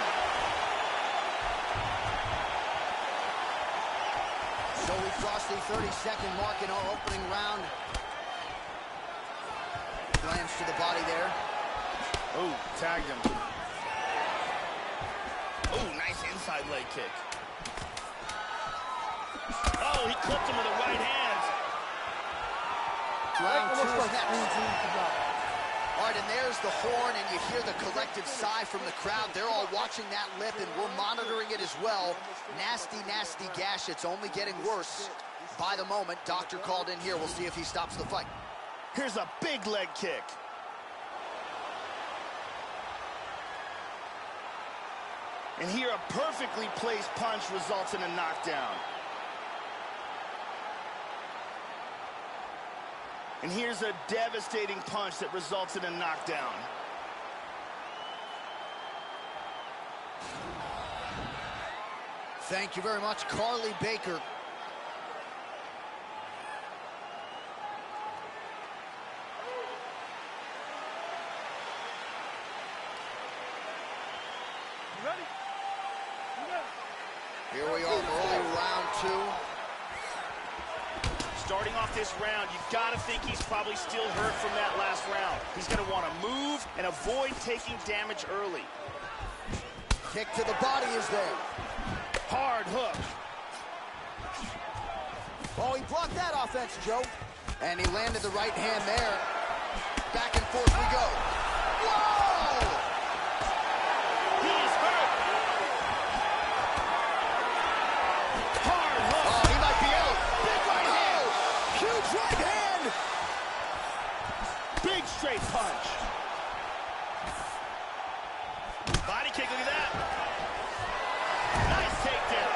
A: So we crossed the 30-second mark in our opening round. Glance to the body there.
B: Oh, tagged him. Oh, nice inside leg kick. Oh, he clipped him with a right hand.
A: Round two is next. All right, and there's the horn, and you hear the collective sigh from the crowd. They're all watching that lip, and we're monitoring it as well. Nasty, nasty gash. It's only getting worse by the moment. Doctor called in here. We'll see if he stops the fight.
B: Here's a big leg kick. And here a perfectly placed punch results in a knockdown. And here's a devastating punch that results in a knockdown.
A: Thank you very much, Carly Baker.
D: You ready? You ready?
A: Here we are, early round 2.
B: Starting off this round, you gotta think he's probably still hurt from that last round. He's gonna want to move and avoid taking damage early.
A: Kick to the body is there.
B: Hard hook.
A: Oh, he blocked that offense, Joe. And he landed the right hand there. Back and forth we go. Whoa!
B: He is hurt. Hard hook.
A: Oh, he might be out.
B: Big right hand.
A: Huge right hand.
B: Big straight punch. Body kick, look at that. Nice takedown.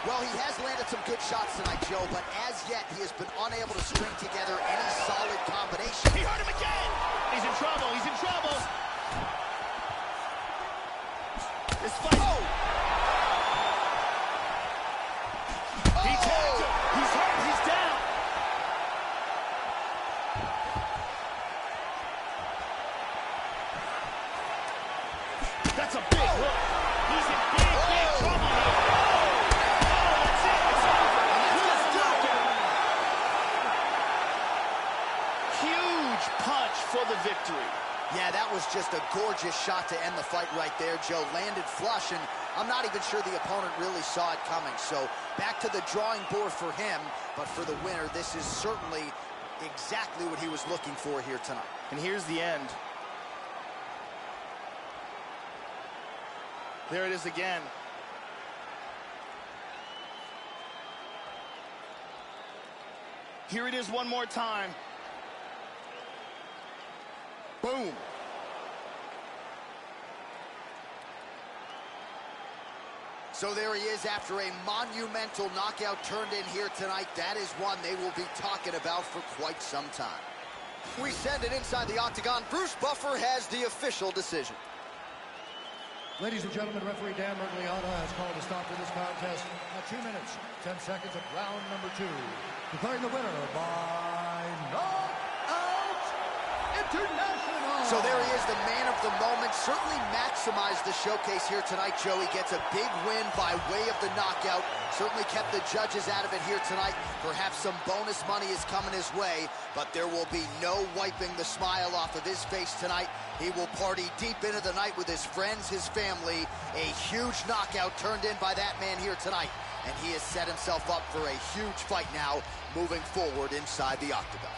A: Well, he has landed some good shots tonight, Joe, but as yet, he has been unable to string together any solid combination.
B: He hurt him again. He's in trouble. He's in trouble. This fight.
A: Oh!
B: He tagged him. He's hurt. He's down. That's a big hook. He's in big trouble here. Oh, that's it. It's over. Huge punch for the victory.
A: Yeah, that was just a gorgeous shot to end the fight right there, Joe. Landed flush, and I'm not even sure the opponent really saw it coming. So back to the drawing board for him, but for the winner, this is certainly exactly what he was looking for here tonight.
B: And here's the end. There it is again. Here it is one more time. Boom.
A: So there he is after a monumental knockout turned in here tonight. That is one they will be talking about for quite some time. We send it inside the octagon. Bruce Buffer has the official decision.
C: Ladies and gentlemen, referee Dan Mergliata has called a stop to this contest at 2 minutes, 10 seconds of round number 2. Declaring the winner by knockout international.
A: So there he is, the man of the moment. Certainly maximized the showcase here tonight, Joe. He gets a big win by way of the knockout. Certainly kept the judges out of it here tonight. Perhaps some bonus money is coming his way, but there will be no wiping the smile off of his face tonight. He will party deep into the night with his friends, his family. A huge knockout turned in by that man here tonight. And he has set himself up for a huge fight now, moving forward inside the octagon.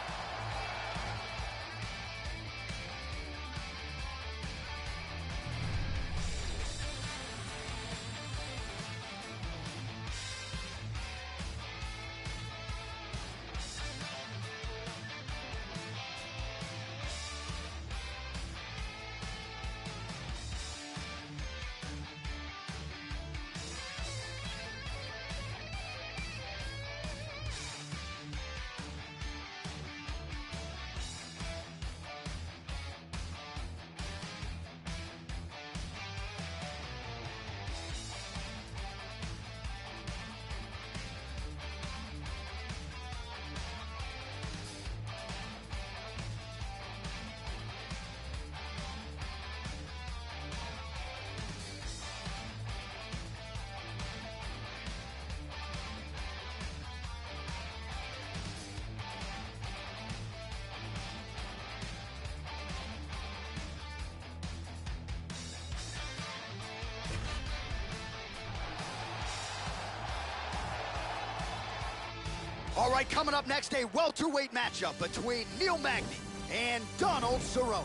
A: All right, coming up next, a welterweight matchup between Neil Magny and Donald Cerrone.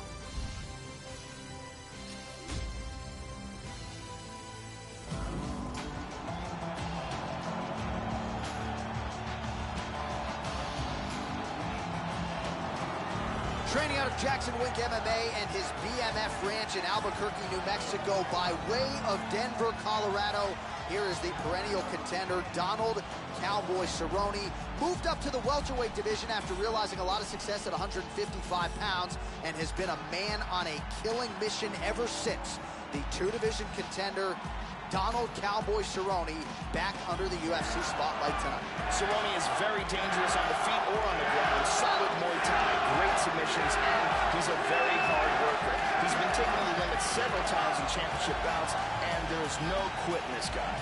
A: Training out of Jackson Wink MMA and his BMF ranch in Albuquerque, New Mexico, by way of Denver, Colorado. Here is the perennial contender, Donald Cowboy Cerrone. Moved up to the welterweight division after realizing a lot of success at 155 pounds and has been a man on a killing mission ever since. The two-division contender, Donald Cowboy Cerrone, back under the UFC spotlight tonight.
F: Cerrone is very dangerous on the feet or on the ground. Solid Muay Thai, great submissions, and he's a very hard worker. He's been taking the limit several times in championship bouts, and there's no quitting this guy.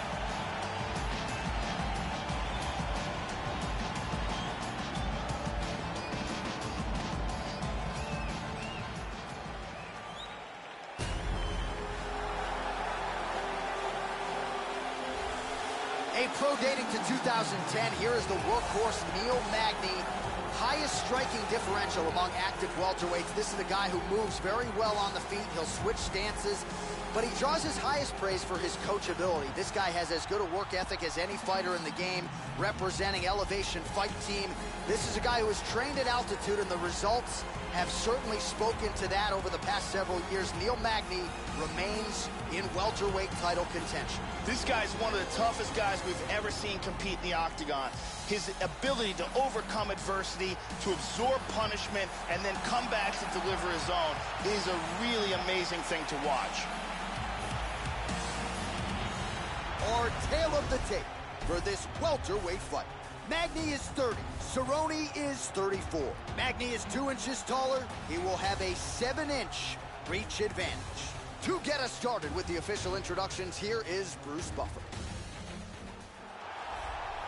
A: A pro dating to 2010, here is the workhorse Neil Magny. Highest striking differential among active welterweights. This is a guy who moves very well on the feet. He'll switch stances, but he draws his highest praise for his coachability. This guy has as good a work ethic as any fighter in the game, representing Elevation Fight Team. This is a guy who is trained at altitude, and the results have certainly spoken to that over the past several years. Neil Magny remains in welterweight title contention.
B: This guy's one of the toughest guys we've ever seen compete in the octagon. His ability to overcome adversity, to absorb punishment, and then come back to deliver his own is a really amazing thing to watch.
A: Our tale of the tape for this welterweight fight. Magny is 30, Cerrone is 34. Magny is 2 inches taller. He will have a 7-inch reach advantage. To get us started with the official introductions, here is Bruce Buffer.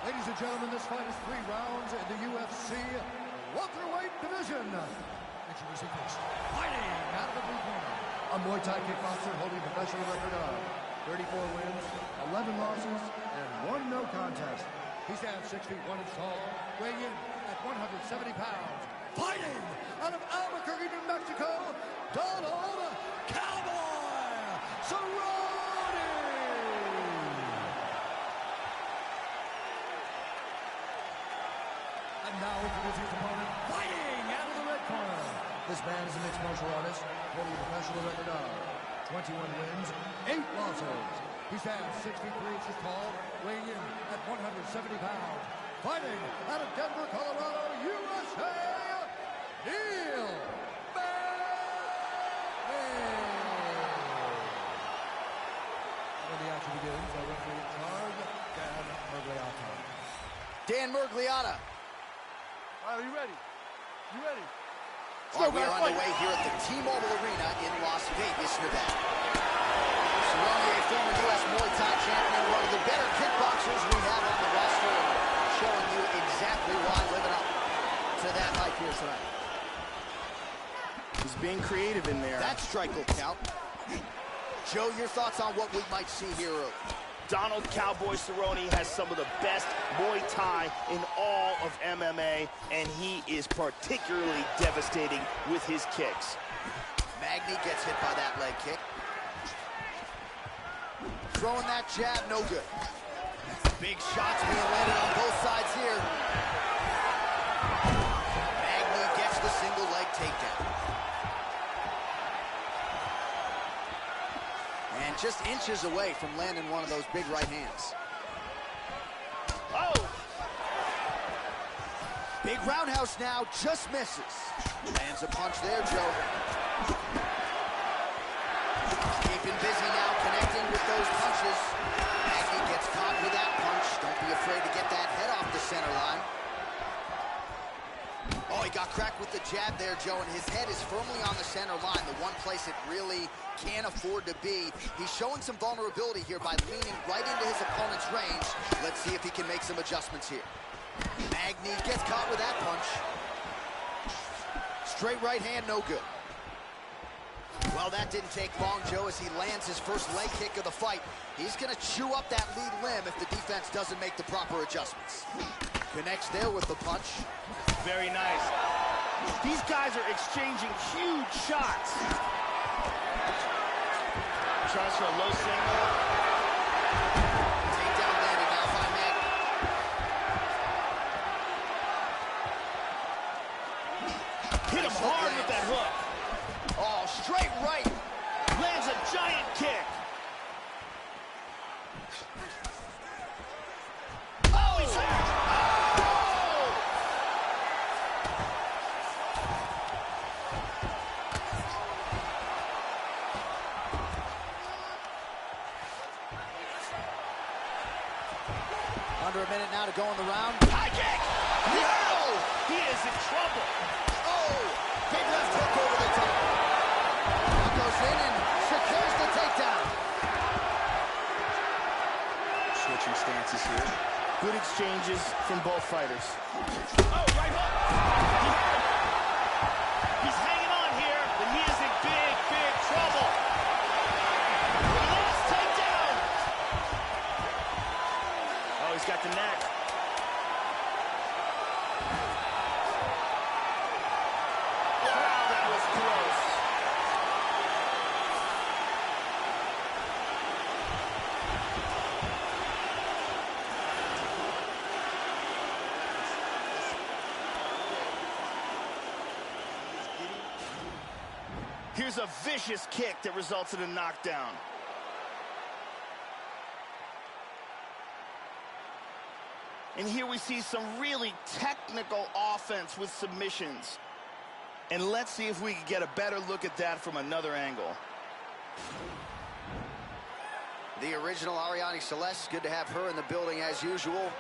C: Ladies and gentlemen, this fight is 3 rounds in the UFC welterweight division. Introducing first, fighting out of the blue corner, a Muay Thai kickboxer holding a professional record of 34 wins, 11 losses, and 1 no contest. He stands 6 feet 1 inch tall, weighing in at 170 pounds. Fighting out of Albuquerque, New Mexico, Donald Cowboy Cerrone! And now introducing his opponent, fighting out of the red corner. This man is a mixed martial artist, holding a professional record of 21 wins, 8 losses. He stands 6 feet 3 inches tall, weighing in at 170 pounds. Fighting out of Denver, Colorado, USA, Neil Magny. When the action begins, our referee in charge, Dan Mergliata.
A: Dan Mergliata.
D: All right, are you ready? You ready?
A: All right, we are underway here at the T-Mobile Arena in Las Vegas, Nevada. Cerrone, a former U.S. Muay Thai champion, one of the better kickboxers we have on the roster, showing you exactly why, living up to that hype here tonight.
B: He's being creative in there.
A: That strike will count. Joe, your thoughts on what we might see here early?
B: Donald Cowboy Cerrone has some of the best Muay Thai in all of MMA, and he is particularly devastating with his kicks.
A: Magny gets hit by that leg kick. Throwing that jab, no good. Big shots being landed on both sides here. Magny gets the single leg takedown. And just inches away from landing one of those big right hands.
B: Oh!
A: Big roundhouse now, just misses. Lands a punch there, Joe. Keeping busy now, connecting with those punches. Magny gets caught with that punch. Don't be afraid to get that head off the center line. Oh, he got cracked with the jab there, Joe, and his head is firmly on the center line, the one place it really can't afford to be. He's showing some vulnerability here by leaning right into his opponent's range. Let's see if he can make some adjustments here. Magny gets caught with that punch. Straight right hand, no good. Well, that didn't take long, Joe, as he lands his first leg kick of the fight. He's going to chew up that lead limb if the defense doesn't make the proper adjustments. Connects there with the punch.
B: Very nice. These guys are exchanging huge shots. Tries for a low single.
A: Takedown landed now by Magny.
B: Hit him hard with that
A: going the round.
B: High kick! No! He is in trouble.
A: Oh! Big left hook over the top. Now goes in and secures the takedown. Switching stances here.
B: Good exchanges from both fighters. Oh, right hook! He had him. He's hanging on here, but he is in big, big trouble. Last takedown! Oh, he's got the neck. Wow, that was close. Here's a vicious kick that results in a knockdown. And here we see some really technical offense with submissions. And let's see if we can get a better look at that from another angle.
A: The original Ariane Celeste, good to have her in the building as usual.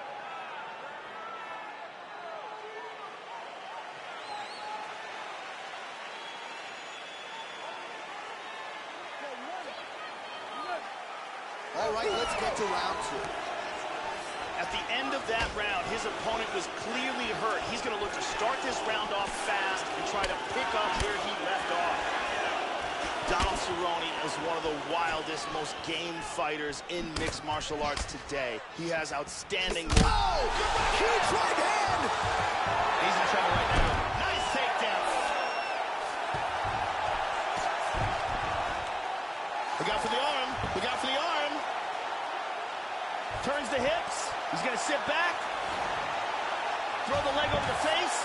A: All right, let's get to round two.
B: At the end of that round, his opponent was clearly hurt. He's going to look to start this round off fast and try to pick up where he left off. Cerrone is one of the wildest, most game fighters in mixed martial arts today. He has outstanding...
A: Oh! Huge right hand!
B: He's in trouble right now. Nice takedown. Look out for the arm. Look out for the arm. Turns the hips. He's going to sit back. Throw the leg over the face.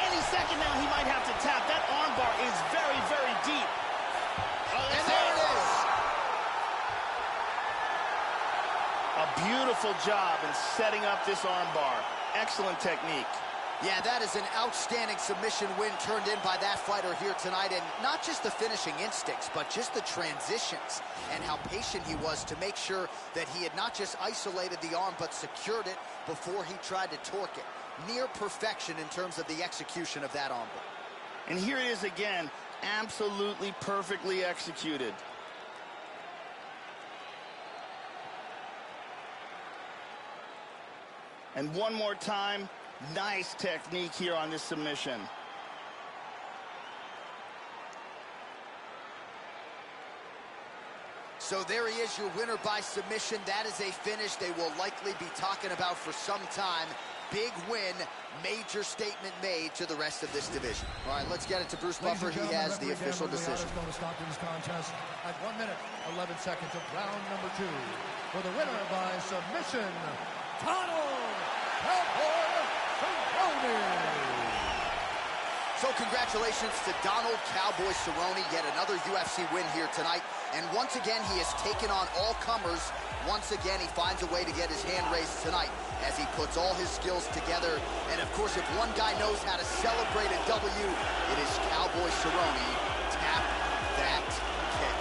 B: Any second now, he might have to tap. That armbar is very, very deep. Oh, and there it is. A beautiful job in setting up this armbar. Excellent technique.
A: Yeah, that is an outstanding submission win turned in by that fighter here tonight. And not just the finishing instincts, but just the transitions and how patient he was to make sure that he had not just isolated the arm, but secured it before he tried to torque it. Near perfection in terms of the execution of that armbar.
B: And here it is again, absolutely perfectly executed. And one more time, nice technique here on this submission.
A: So there he is, your winner by submission. That is a finish they will likely be talking about for some time. Big win, major statement made to the rest of this division. All right, let's get it to Bruce Buffer. He has the official decision.
C: Going to stop this contest at 1 minute, 11 seconds of round number 2. For the winner by submission, Donald Cowboy Cerrone.
A: So congratulations to Donald Cowboy Cerrone, yet another UFC win here tonight. And once again, he has taken on all comers. Once again, he finds a way to get his hand raised tonight as he puts all his skills together. And of course, if one guy knows how to celebrate a W, it is Cowboy Cerrone. Tap that kick.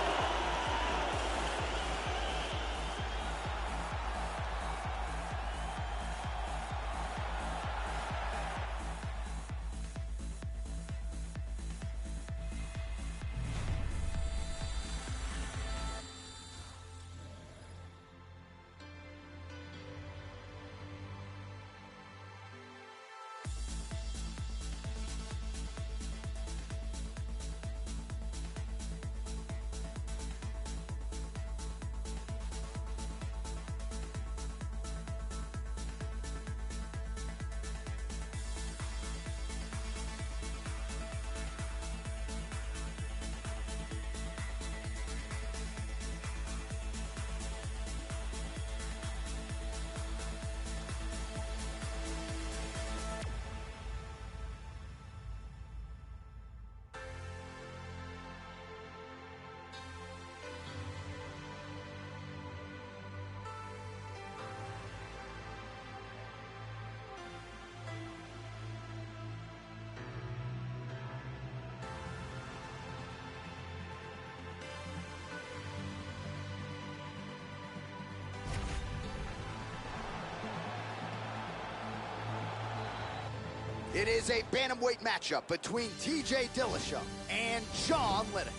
A: It is a bantamweight matchup between TJ Dillashaw and John Lineker.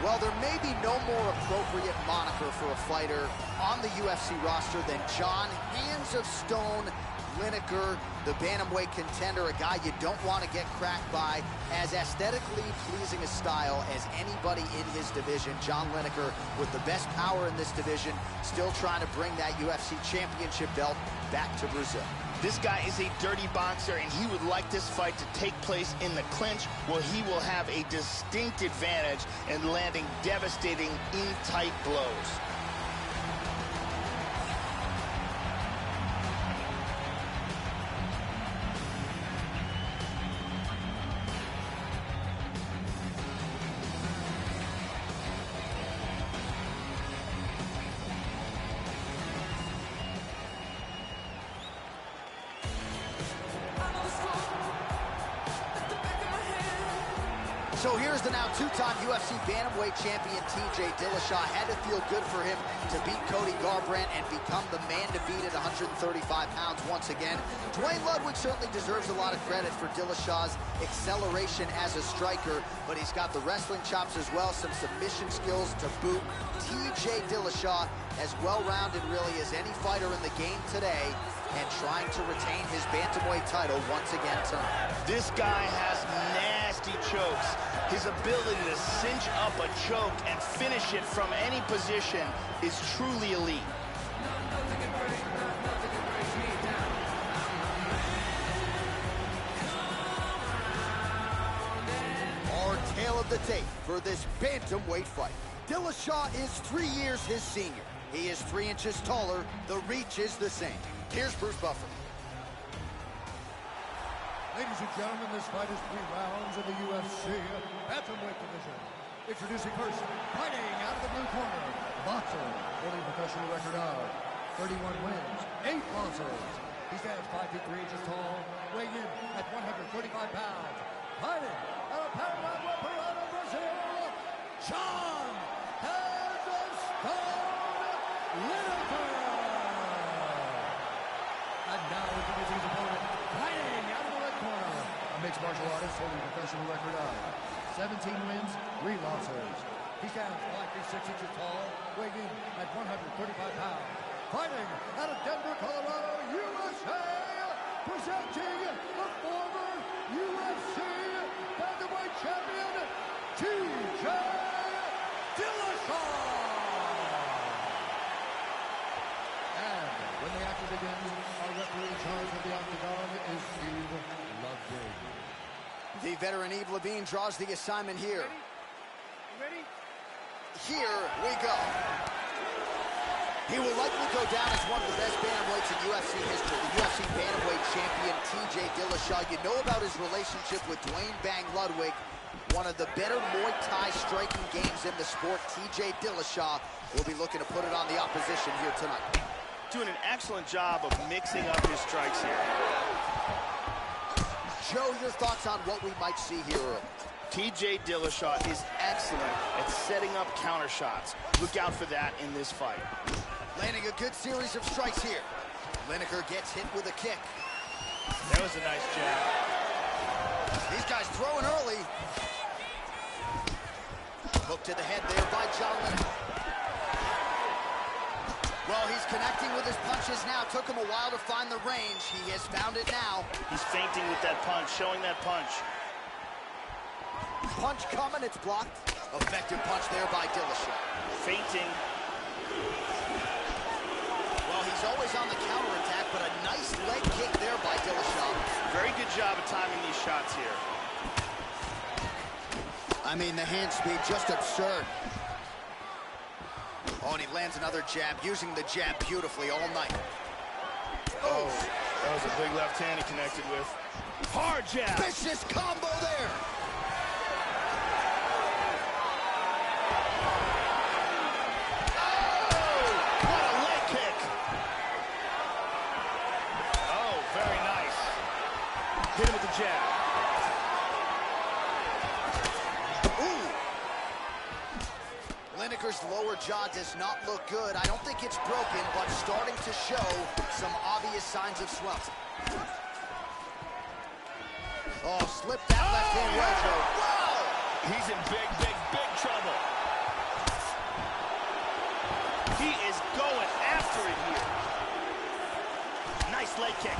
A: Well, there may be no more appropriate moniker for a fighter on the UFC roster than John Hands of Stone Lineker, the bantamweight contender, a guy you don't want to get cracked by. As aesthetically pleasing a style as anybody in his division, John Lineker, with the best power in this division, still trying to bring that UFC championship belt back to Brazil.
F: This guy is a dirty boxer, and he would like this fight to take place in the clinch, where he will have a distinct advantage in landing devastating in-tight blows.
A: So here's the now two-time UFC bantamweight champion TJ Dillashaw. Had to feel good for him to beat Cody Garbrandt and become the man to beat at 135 pounds once again. Duane Ludwig certainly deserves a lot of credit for Dillashaw's acceleration as a striker, but he's got the wrestling chops as well, some submission skills to boot. TJ Dillashaw, as well-rounded really as any fighter in the game today, and trying to retain his bantamweight title once again tonight.
F: This guy has nasty chokes. His ability to cinch up a choke and finish it from any position is truly elite.
A: Our tale of the tape for this bantamweight fight. Dillashaw is 3 years his senior. He is 3 inches taller. The reach is the same. Here's Bruce Buffer.
C: Ladies and gentlemen, this fight is 3 rounds in the UFC bantamweight division. Introducing first, fighting out of the blue corner, boxer, holding a professional record of 31 wins, 8 losses. He stands 5 feet 3 inches tall, weighing in at 135 pounds. Fighting out of Paraguay, of Brazil, John Hands of Stone Lineker. And now introducing his opponent, fighting out of the red corner, a mixed martial artist holding a professional record of 17 wins, 3 losses. He stands 5 feet 6 inches tall, weighing in at 135 pounds. Fighting out of Denver, Colorado, USA, presenting the former UFC bantamweight champion, TJ Dillashaw. And when the action begins, our referee in charge of the octagon is Steve Ludwig.
A: The veteran Yves Levine draws the assignment here.
D: Ready?
A: Here we go. He will likely go down as one of the best bantamweights in UFC history. The UFC bantamweight champion, TJ Dillashaw. You know about his relationship with Duane Bang Ludwig, one of the better Muay Thai striking games in the sport. TJ Dillashaw will be looking to put it on the opposition here tonight.
F: Doing an excellent job of mixing up his strikes here.
A: Joe, your thoughts on what we might see here early?
F: TJ Dillashaw is excellent at setting up counter shots. Look out for that in this fight.
A: Landing a good series of strikes here. Lineker gets hit with a kick.
F: That was a nice jab.
A: These guys throwing early. Hook to the head there by John Lineker. Well, he's connecting with his punches now. Took him a while to find the range. He has found it now.
F: He's feinting with that punch, showing that punch.
A: Punch coming, it's blocked. Effective punch there by Dillashaw.
F: Feinting.
A: Well, he's always on the counterattack, but a nice leg kick there by Dillashaw.
F: Very good job of timing these shots here.
A: I mean, the hand speed, just absurd. Oh, and he lands another jab, using the jab beautifully all night.
F: Oh, that was a big left hand he connected with. Hard jab.
A: Vicious combo there.
F: Oh, what a leg kick. Oh, very nice. Hit him with the jab.
A: Lineker's lower jaw does not look good. I don't think it's broken, but starting to show some obvious signs of swelling. Oh, slipped that left hand well, Joe.
F: Wow! He's in big, big, big trouble. He is going after it here. Nice leg kick.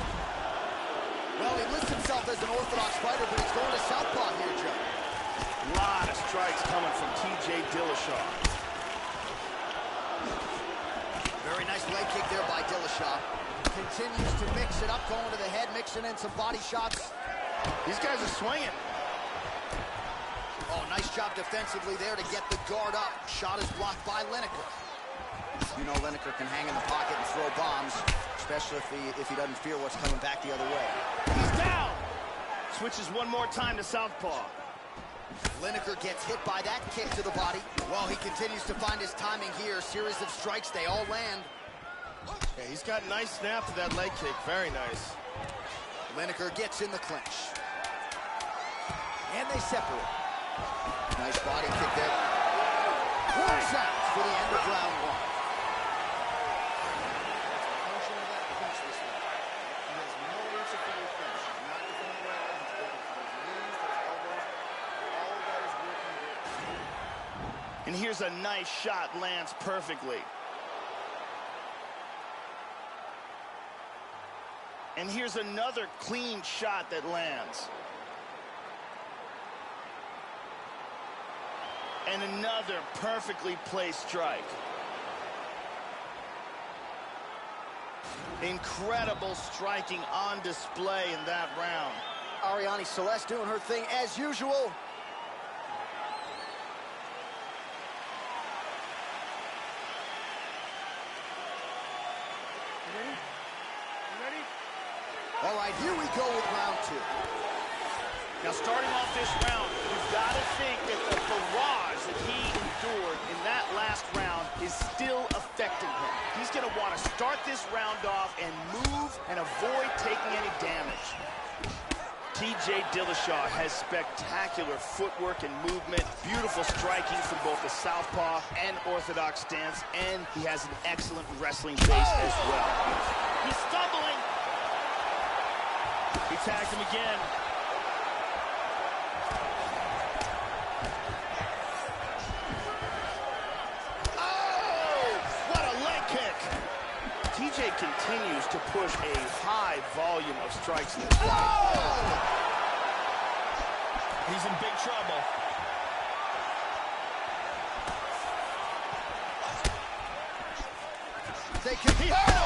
A: Well, he lists himself as an orthodox fighter, but he's going to southpaw here, Joe.
F: A lot of strikes coming from TJ Dillashaw.
A: Very nice leg kick there by Dillashaw. Continues to mix it up, going to the head, mixing in some body shots.
F: These guys are swinging.
A: Oh, nice job defensively there to get the guard up. Shot is blocked by Lineker. You know Lineker can hang in the pocket and throw bombs, especially if he doesn't fear what's coming back the other way.
F: He's down. Switches one more time to southpaw.
A: Lineker gets hit by that kick to the body. Well, he continues to find his timing here. Series of strikes, they all land.
F: Yeah, he's got nice snap to that leg kick. Very nice.
A: Lineker gets in the clinch. And they separate. Nice body kick there. One sound for the end of round one.
F: And here's a nice shot, lands perfectly. And here's another clean shot that lands. And another perfectly placed strike. Incredible striking on display in that round.
A: Ariane Celeste doing her thing as usual. All right, here we go with round two.
F: Now, starting off this round, you've got to think that the barrage that he endured in that last round is still affecting him. He's going to want to start this round off and move and avoid taking any damage. TJ Dillashaw has spectacular footwork and movement, beautiful striking from both the southpaw and orthodox stance, and he has an excellent wrestling base as well. He's stumbling. He tagged him again. Oh, what a leg kick. TJ continues to push a high volume of strikes in this fight.
A: Oh!
F: He's in big trouble.
A: They can... Oh!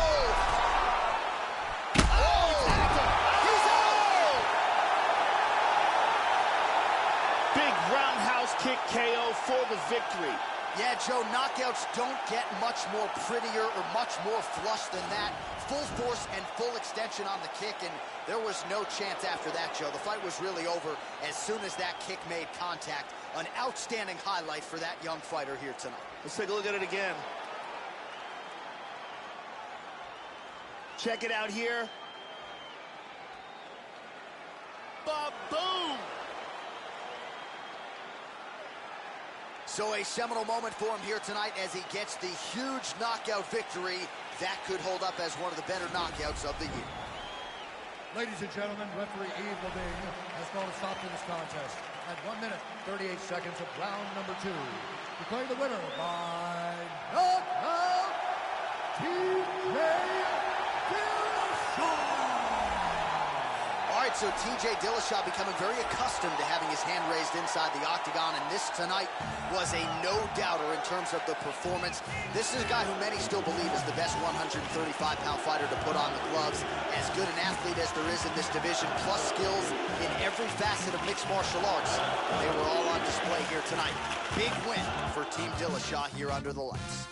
F: Kick KO for the victory.
A: Yeah, Joe, knockouts don't get much more prettier or much more flush than that. Full force and full extension on the kick, and there was no chance after that, Joe. The fight was really over as soon as that kick made contact. An outstanding highlight for that young fighter here tonight.
F: Let's take a look at it again. Check it out here. Ba-boom!
A: So a seminal moment for him here tonight as he gets the huge knockout victory. That could hold up as one of the better knockouts of the year.
C: Ladies and gentlemen, referee Yves Levine has called a stop to this contest at 1 minute, 38 seconds of round number 2. Declaring the winner by knockout, TJ Dillashaw.
A: All right, so TJ Dillashaw becoming very accustomed to having his hand raised inside the octagon, and this tonight was a no-doubter in terms of the performance. This is a guy who many still believe is the best 135-pound fighter to put on the gloves. As good an athlete as there is in this division, plus skills in every facet of mixed martial arts. They were all on display here tonight. Big win for Team Dillashaw here under the lights.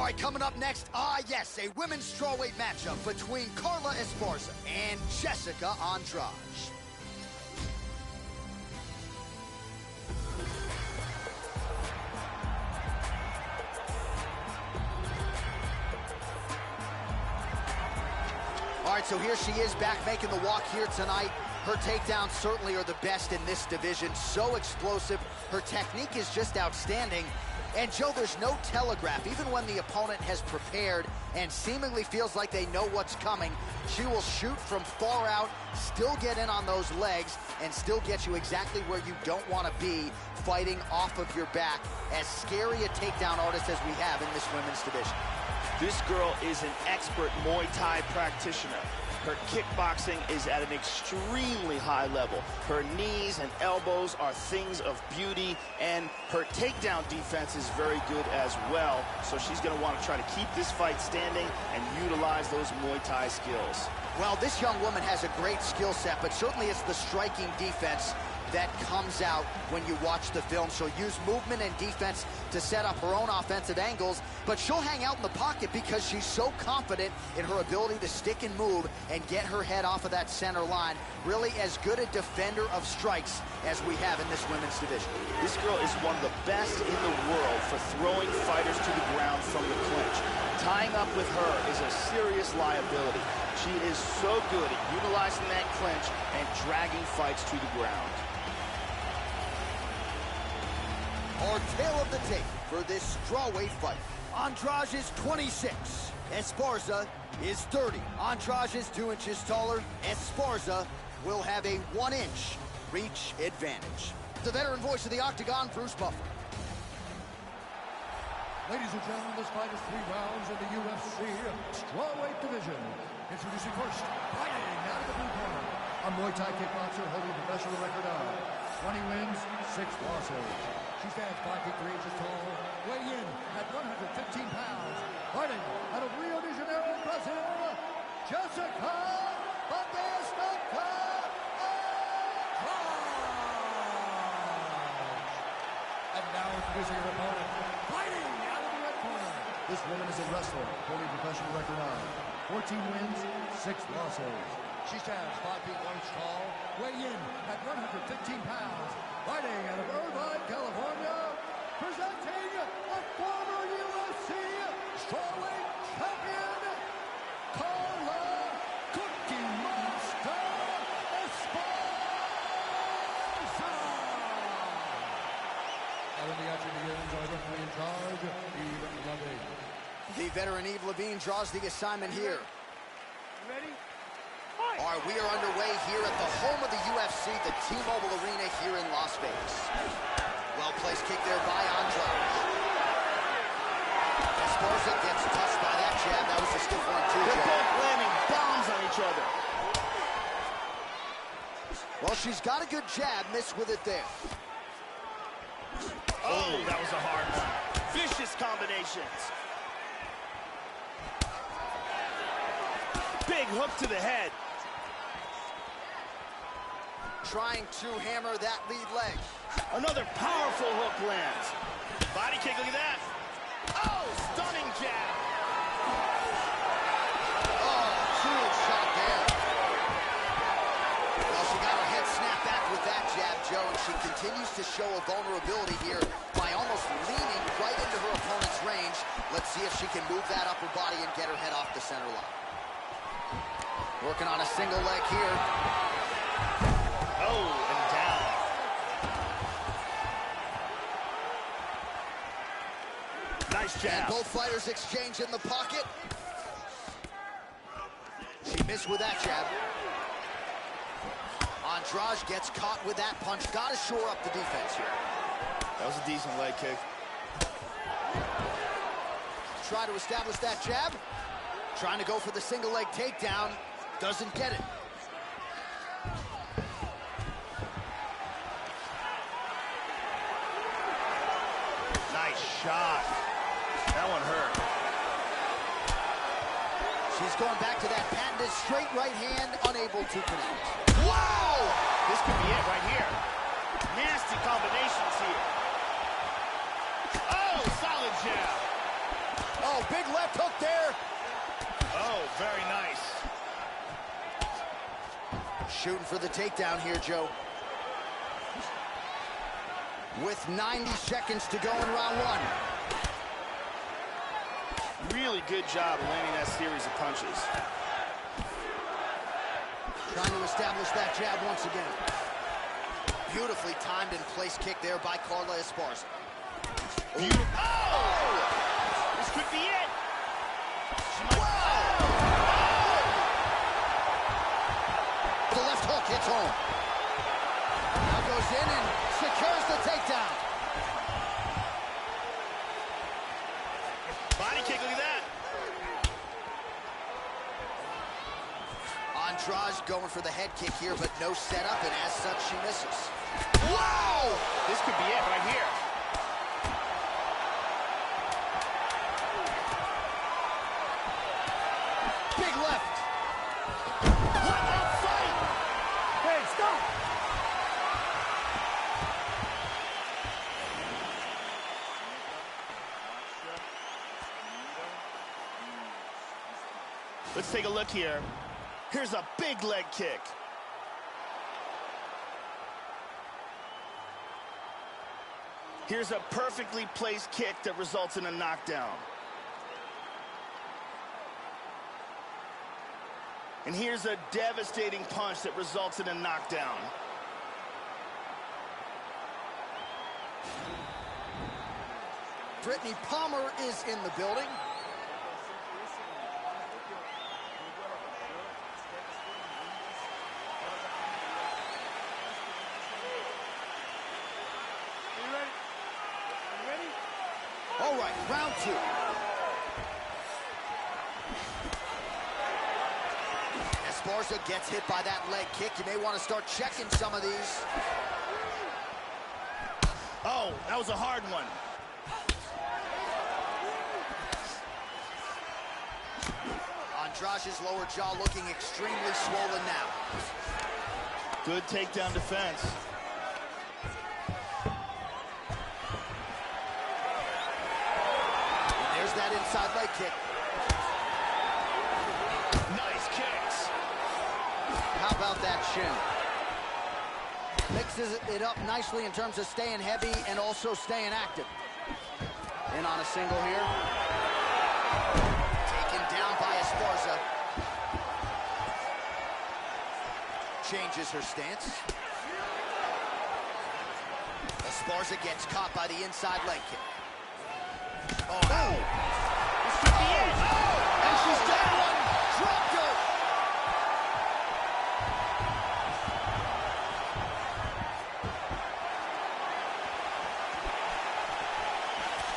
A: All right, coming up next, yes, a women's strawweight matchup between Carla Esparza and Jessica Andrade. All right, so here she is back making the walk here tonight. Her takedowns certainly are the best in this division. So explosive. Her technique is just outstanding. And, Joe, there's no telegraph. Even when the opponent has prepared and seemingly feels like they know what's coming, she will shoot from far out, still get in on those legs, and still get you exactly where you don't want to be fighting off of your back. As scary a takedown artist as we have in this women's division.
B: This girl is an expert Muay Thai practitioner. Her kickboxing is at an extremely high level. Her knees and elbows are things of beauty, and her takedown defense is very good as well. So she's going to want to try to keep this fight standing and utilize those Muay Thai skills.
A: Well, this young woman has a great skill set, but certainly it's the striking defense that comes out when you watch the film. She'll use movement and defense to set up her own offensive angles, but she'll hang out in the pocket because she's so confident in her ability to stick and move and get her head off of that center line. Really as good a defender of strikes as we have in this women's division.
B: This girl is one of the best in the world for throwing fighters to the ground from the clinch. Tying up with her is a serious liability. She is so good at utilizing that clinch and dragging fights to the ground.
A: Our tale of the tape for this strawweight fight. Andrade is 26. Esparza is 30. Andrade is 2 inches taller. Esparza will have a 1-inch reach advantage. The veteran voice of the Octagon, Bruce Buffer.
C: Ladies and gentlemen, this fight is 3 rounds in the UFC strawweight division. Introducing first, fighting out of the blue corner, a Muay Thai kickboxer holding a professional record of 20 wins, 6 losses. She stands 5 feet 3 inches tall, weighing in at 115 pounds. Fighting out of Rio de Janeiro, Brazil, Jessica Andrade. And now introducing her opponent, fighting out of the red corner. This woman is a wrestler, holding a professional record of 14 wins, 6 losses. She stands 5 feet 1 inch tall, weighing in at 115 pounds. Fighting out of Irvine, California, presenting a former UFC strawweight champion, Carla Cookie Monster Esparza. Now when the action begins, our referee in charge, Yves Levine.
A: The veteran Yves Levine draws the assignment here.
D: Ready?
A: All right, we are underway here at the home of the UFC, the T-Mobile Arena here in Las Vegas. Well-placed kick there by Andrade. Esparza gets touched by that jab. That was a stiff one, too.
B: They're both landing bombs on each other.
A: Well, she's got a good jab, missed with it there.
B: Oh, that was a hard one. Vicious combinations. Big hook to the head.
A: Trying to hammer that lead leg.
B: Another powerful hook lands. Body kick, look at that. Oh, stunning jab.
A: Oh, huge shot there. Well, she got her head snapped back with that jab, Joe, and she continues to show a vulnerability here by almost leaning right into her opponent's range. Let's see if she can move that upper body and get her head off the center line. Working on a single leg here.
B: Oh, and down. Nice jab.
A: And both fighters exchange in the pocket. She missed with that jab. Andrade gets caught with that punch. Got to shore up the defense here.
B: That was a decent leg kick.
A: Try to establish that jab. Trying to go for the single leg takedown. Doesn't get it.
B: Nice shot. That one hurt.
A: She's going back to that patented straight right hand, unable to connect.
B: Wow! This could be it right here. Nasty combinations here. Oh, solid jab.
A: Oh, big left hook there.
F: Oh, very nice.
A: Shooting for the takedown here, Joe. With 90 seconds to go in round one.
F: Really good job of landing that series of punches.
A: Trying to establish that jab once again. Beautifully timed and placed kick there by Carla Esparza.
F: Oh! This could be it.
A: The left hook hits home. Now goes in and secures the takedown.
F: Body kick, look at that.
A: Andrade going for the head kick here, but no setup, and as such, she misses.
F: Wow! This could be it right here.
A: Big left.
F: What a fight!
C: Hey, stop!
F: Let's take a look here. Here's a big leg kick. Here's a perfectly placed kick that results in a knockdown. And here's a devastating punch that results in a knockdown.
A: Brittany Palmer is in the building. All right, round two. Esparza gets hit by that leg kick. You may want to start checking some of these.
F: Oh, that was a hard one.
A: Andrade's lower jaw looking extremely swollen now.
F: Good takedown defense.
A: That inside leg kick.
F: Nice kicks.
A: How about that shin? Mixes it up nicely in terms of staying heavy and also staying active. In on a single here. Taken down by Esparza. Changes her stance. Esparza gets caught by the inside leg kick. Oh,
F: This could be it.
A: and she's got one. Dropped her.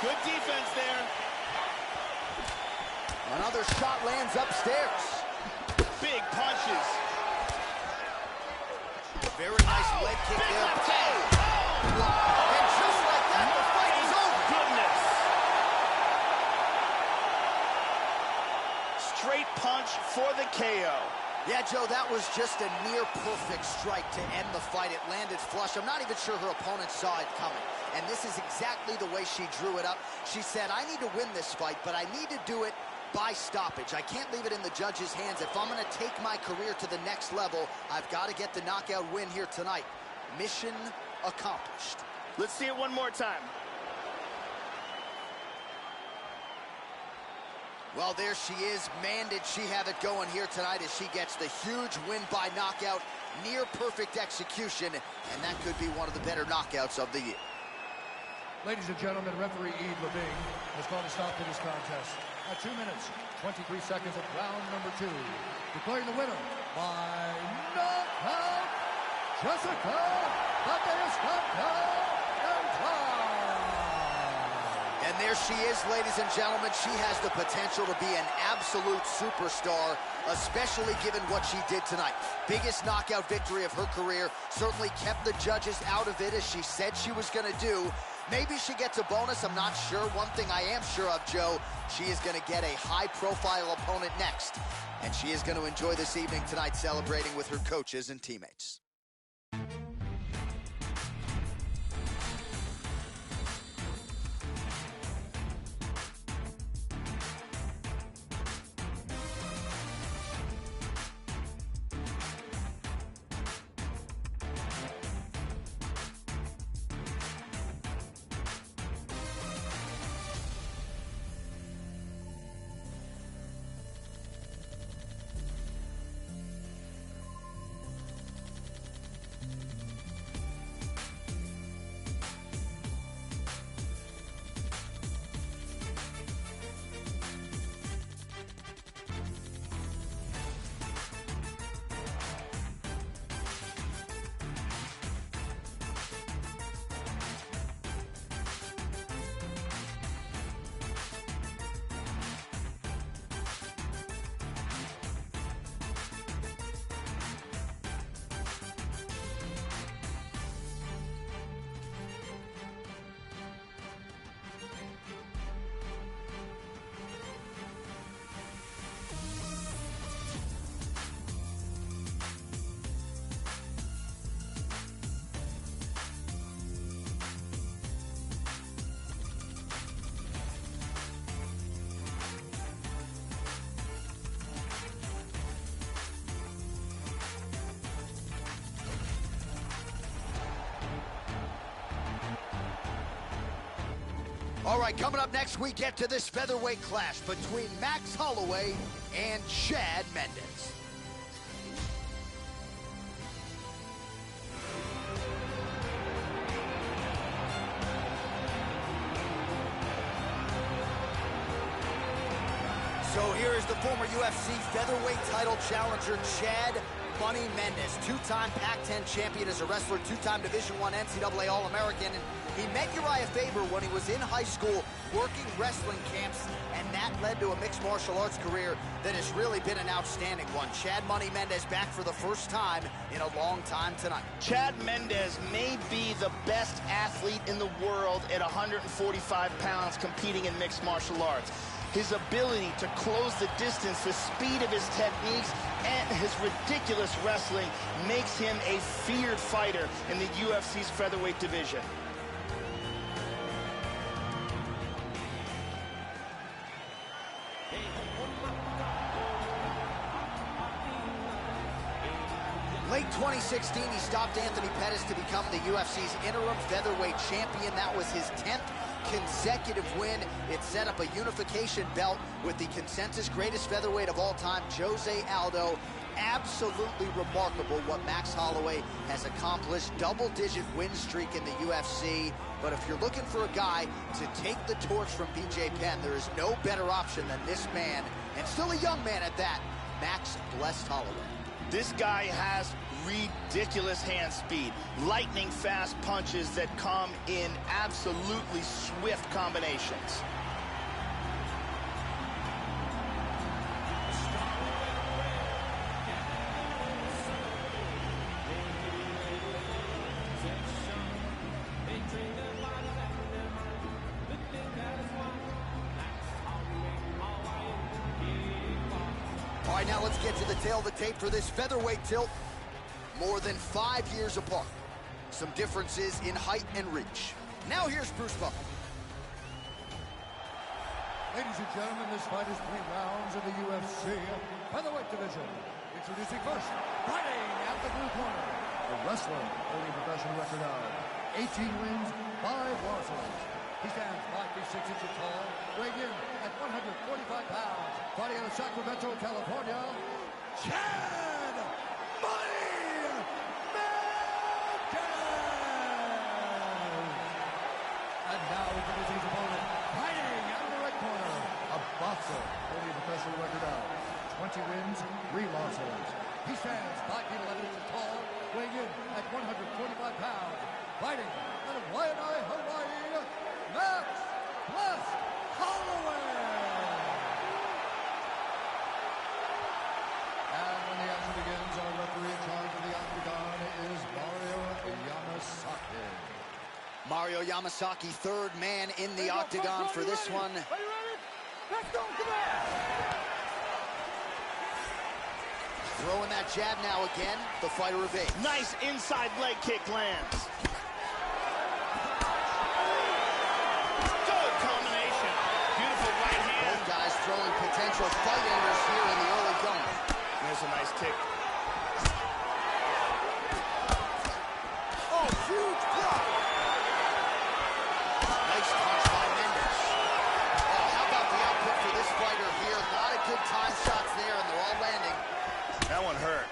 F: Good defense there.
A: Another shot lands upstairs.
F: Big punches.
A: Very nice leg kick
F: Big
A: there.
F: left hand.
A: And just like that, the fight is over.
F: Goodness. Straight punch for the KO.
A: Yeah, Joe, that was just a near-perfect strike to end the fight. It landed flush. I'm not even sure her opponent saw it coming. And this is exactly the way she drew it up. She said, I need to win this fight, but I need to do it by stoppage. I can't leave it in the judge's hands. If I'm going to take my career to the next level, I've got to get the knockout win here tonight. Mission accomplished.
F: Let's see it one more time.
A: Well, there she is. Man, did she have it going here tonight as she gets the huge win by knockout. Near perfect execution, and that could be one of the better knockouts of the year.
C: Ladies and gentlemen, referee Yves Levine has called a stop to this contest at 2 minutes, 23 seconds of round number 2. Declaring the winner by knockout, Jessica Andrade.
A: And there she is, ladies and gentlemen. She has the potential to be an absolute superstar, especially given what she did tonight. Biggest knockout victory of her career. Certainly kept the judges out of it, as she said she was going to do. Maybe she gets a bonus, I'm not sure. One thing I am sure of, Joe, she is going to get a high-profile opponent next. And she is going to enjoy this evening tonight celebrating with her coaches and teammates. All right, coming up next, we get to this featherweight clash between Max Holloway and Chad Mendes. So here is the former UFC featherweight title challenger, Chad Money Mendes, two-time Pac-10 champion as a wrestler, two-time Division I NCAA All-American. And he met Uriah Faber when he was in high school working wrestling camps, and that led to a mixed martial arts career that has really been an outstanding one. Chad Money Mendes back for the first time in a long time tonight.
B: Chad Mendes may be the best athlete in the world at 145 pounds competing in mixed martial arts. His ability to close the distance, the speed of his techniques, and his ridiculous wrestling makes him a feared fighter in the UFC's featherweight division.
A: Late 2016, he stopped Anthony Pettis to become the UFC's interim featherweight champion. That was his 10th consecutive win. It set up a unification belt with the consensus greatest featherweight of all time, Jose Aldo. Absolutely remarkable what Max Holloway has accomplished. Double-digit win streak in the UFC. But if you're looking for a guy to take the torch from BJ Penn, there is no better option than this man, and still a young man at that, Max Blessed Holloway.
B: This guy has ridiculous hand speed, lightning fast punches that come in absolutely swift combinations.
A: All right, now let's get to the tail of the tape for this featherweight tilt. More than 5 years apart. Some differences in height and reach. Now here's Bruce Buffer.
C: Ladies and gentlemen, this fight is 3 rounds in the UFC featherweight division. Introducing first, fighting at the blue corner, a wrestler holding a professional record of 18 wins, 5 losses. He stands 5 feet 6 inches tall, weighing in at 145 pounds. Fighting out of Sacramento, California, Chad Money Mendes! And now introducing his opponent, fighting out of the red corner, a boxer holding a professional record of 20 wins, 3 losses. He stands 5 feet 11 inches tall, weighing in at 145 pounds. Fighting out of Lineker, Hawaii, Max Blessed Holloway! And when the action begins, our referee in charge of the octagon is Mario Yamasaki.
A: Mario Yamasaki, third man in the octagon for this one.
D: Are you ready? Let's go, come on!
A: Throwing that jab now again, the fighter evades.
B: Nice inside leg kick lands. Good combination. Beautiful right hand.
A: Both guys throwing potential fight enders here in the early going.
B: There's a nice kick.
A: Oh, huge block. Nice punch by Mendes. Oh, how about the output for this fighter here? A lot of good time shots there, and they're all landing.
B: That one hurt.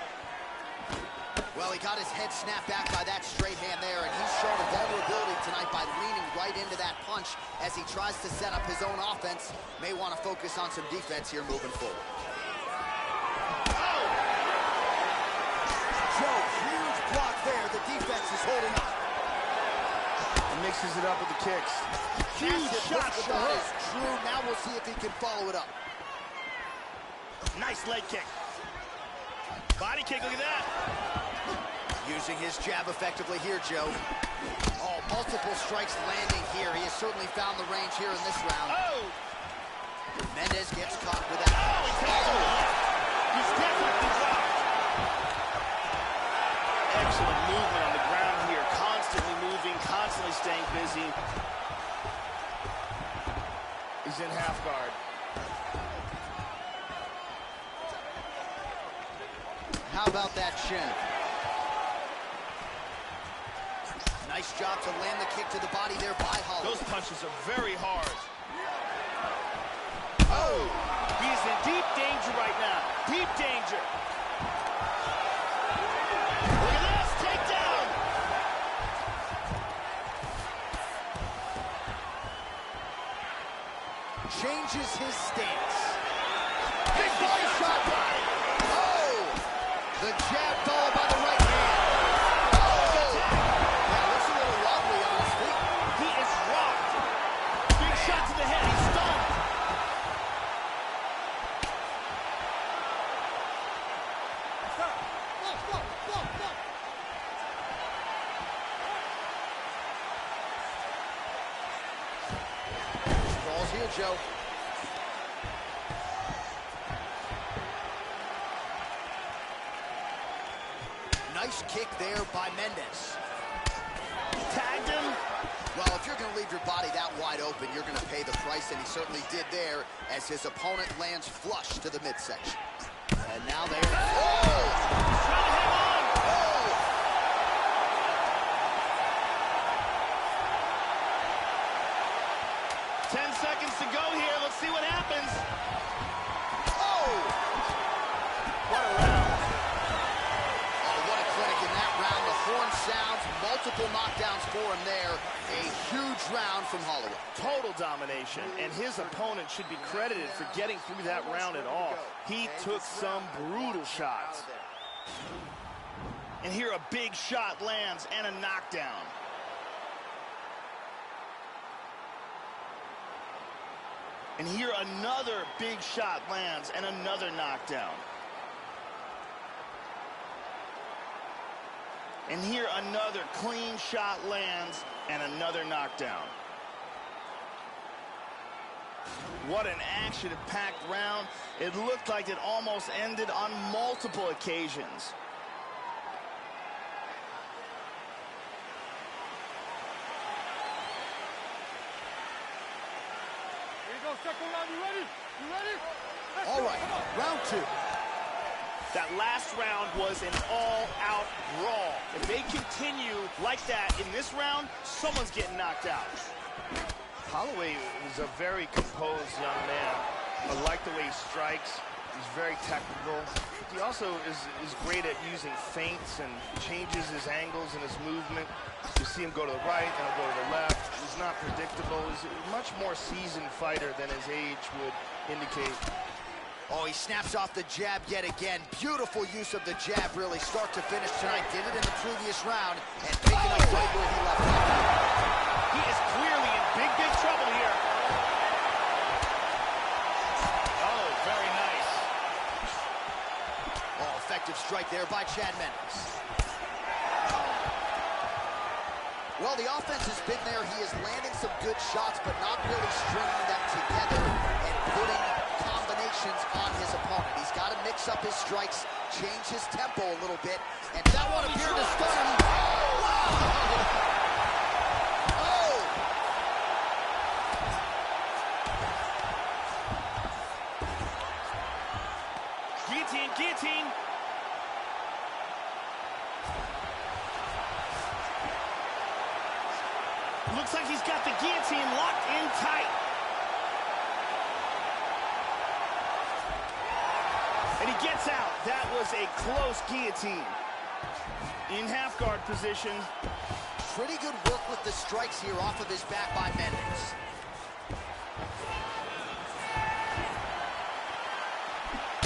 A: Well, he got his head snapped back by that straight hand there, and he's shown a vulnerability tonight by leaning right into that punch as he tries to set up his own offense. May want to focus on some defense here moving forward. Joe, huge block there. The defense is holding up.
B: He mixes it up with the kicks. Huge shot
A: That is true. Now we'll see if he can follow it up.
B: Nice leg kick. Body kick, look at that.
A: Using his jab effectively here, Joe. Oh, multiple strikes landing here. He has certainly found the range here in this round.
B: Oh!
A: Mendes gets caught with that.
B: Oh, he's He's definitely dropped. Excellent movement on the ground here. Constantly moving, constantly staying busy. He's in half guard.
A: How about that shin? Nice job to land the kick to the body there by Holloway.
F: Those punches are very hard. Oh, he's in deep danger right now. Deep danger. Look at this, takedown.
A: Changes his stance. Big body shot. Oh, the jab followed by the right hand. Oh, yeah, looks a little wobbly on his feet.
F: He is rocked. Big shot to the head. He's stunned.
A: Ball's here, Joe. Nice kick there by Mendes.
F: Tagged him.
A: Well, if you're going to leave your body that wide open, you're going to pay the price, and he certainly did there as his opponent lands flush to the midsection. And now they're... Oh!
F: Trying to hang on.
A: Oh!
F: 10 seconds to go here. Let's see what happens.
A: Oh!
F: What a round.
A: Oh, what a clinic in that round. The horn sounds, multiple knockdowns for him there. A huge round from Holloway.
F: Total domination, and his opponent should be credited for getting through that round at all. He took some brutal shots. And here a big shot lands and a knockdown. And here another big shot lands and another knockdown. And here another clean shot lands and another knockdown. What an action-packed round. It looked like it almost ended on multiple occasions.
D: Here you go, second round. You ready? You ready?
A: All right, round two.
F: That last round was an all-out brawl. If they continue like that in this round, someone's getting knocked out. Holloway is a very composed young man. I like the way he strikes. He's very technical. He also is great at using feints and changes his angles and his movement. You see him go to the right, then he'll go to the left. He's not predictable. He's a much more seasoned fighter than his age would indicate.
A: Oh, he snaps off the jab yet again. Beautiful use of the jab, really, start to finish tonight. Did it in the previous round, and picking up right where he left off.
F: He is clearly in big, big trouble here. Oh, very nice.
A: Oh, effective strike there by Chad Mendes. Well, the offense has been there. He is landing some good shots, but not really stringing them together and putting combinations on his opponent. He's got to mix up his strikes, change his tempo a little bit, and that one appeared to stun him. Oh, wow! Oh!
F: Guillotine, guillotine. Looks like he's got the guillotine locked in tight. And he gets out. That was a close guillotine. In half guard position.
A: Pretty good work with the strikes here off of his back by Mendes.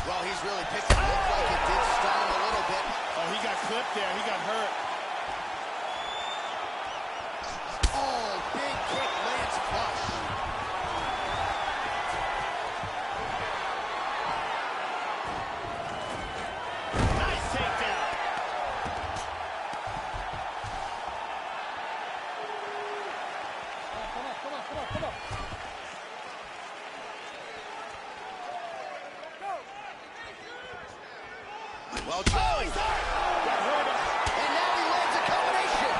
A: Well, he's really picked it. Looked like it did stun him a little bit.
F: Oh, he got clipped there. He got hurt.
A: Oh, big kick lands flush.
F: Nice takedown.
D: Come on.
A: Well, Joey.
F: That hurt him.
A: And now he lands a combination.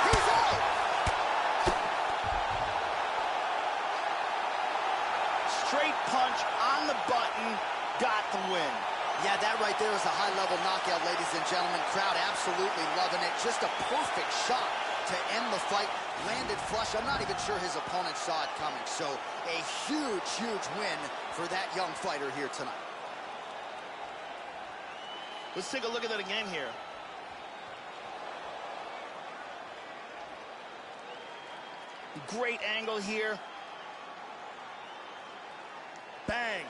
A: He's out.
F: Straight punch on the button, got the win.
A: Yeah, that right there was a high-level knockout, ladies and gentlemen. Crowd absolutely loving it. Just a perfect shot to end the fight. Landed flush. I'm not even sure his opponent saw it coming. So a huge, huge win for that young fighter here tonight.
B: Let's take a look at that again here. Great angle here. Bang.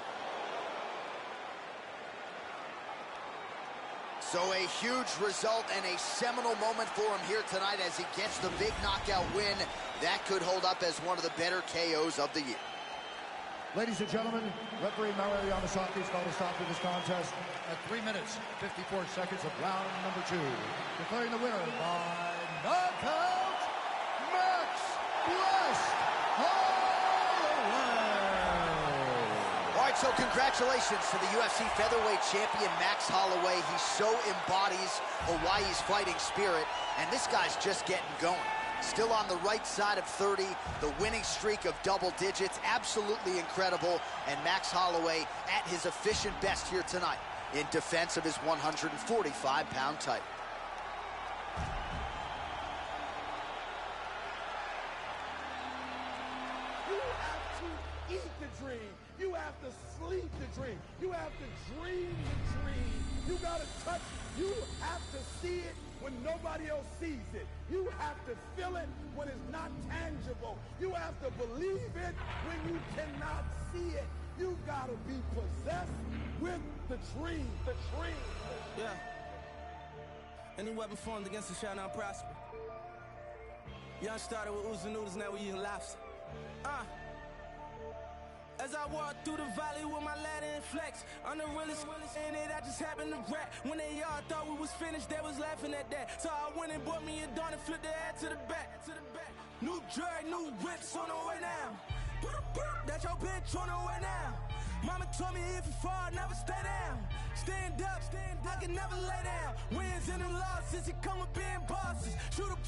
A: So a huge result and a seminal moment for him here tonight as he gets the big knockout win. That could hold up as one of the better KOs of the year.
C: Ladies and gentlemen, referee Maryna has called a stop to this contest at 3 minutes, 54 seconds of round number 2. Declaring the winner by knockout, Max Holloway.
A: All right, so congratulations to the UFC featherweight champion, Max Holloway. He so embodies Hawaii's fighting spirit, and this guy's just getting going. Still on the right side of 30, the winning streak of double digits, absolutely incredible, and Max Holloway at his efficient best here tonight in defense of his 145-pound title.
E: You have to eat the dream. You have to sleep the dream. You have to dream the dream. You gotta touch. You have to see it when nobody else sees it. You have to feel it when it's not tangible. You have to believe it when you cannot see it. You gotta be possessed with the dream. The dream.
I: Yeah. Any weapon formed against us shall not prosper. Young started with oozing noodles, now we eating lobster. As I walk through the valley with my ladder and flex, I'm the realest in it, I just happened to rap. When they all thought we was finished, they was laughing at that. So I went and bought me a Dawn and flipped the head to the back. New drag, new whips on the way now. That's your bitch on the way now. Mama told me if you fall, never stay down. Stand up, I can never lay down. Wins and them losses, it come with being bosses. Shoot up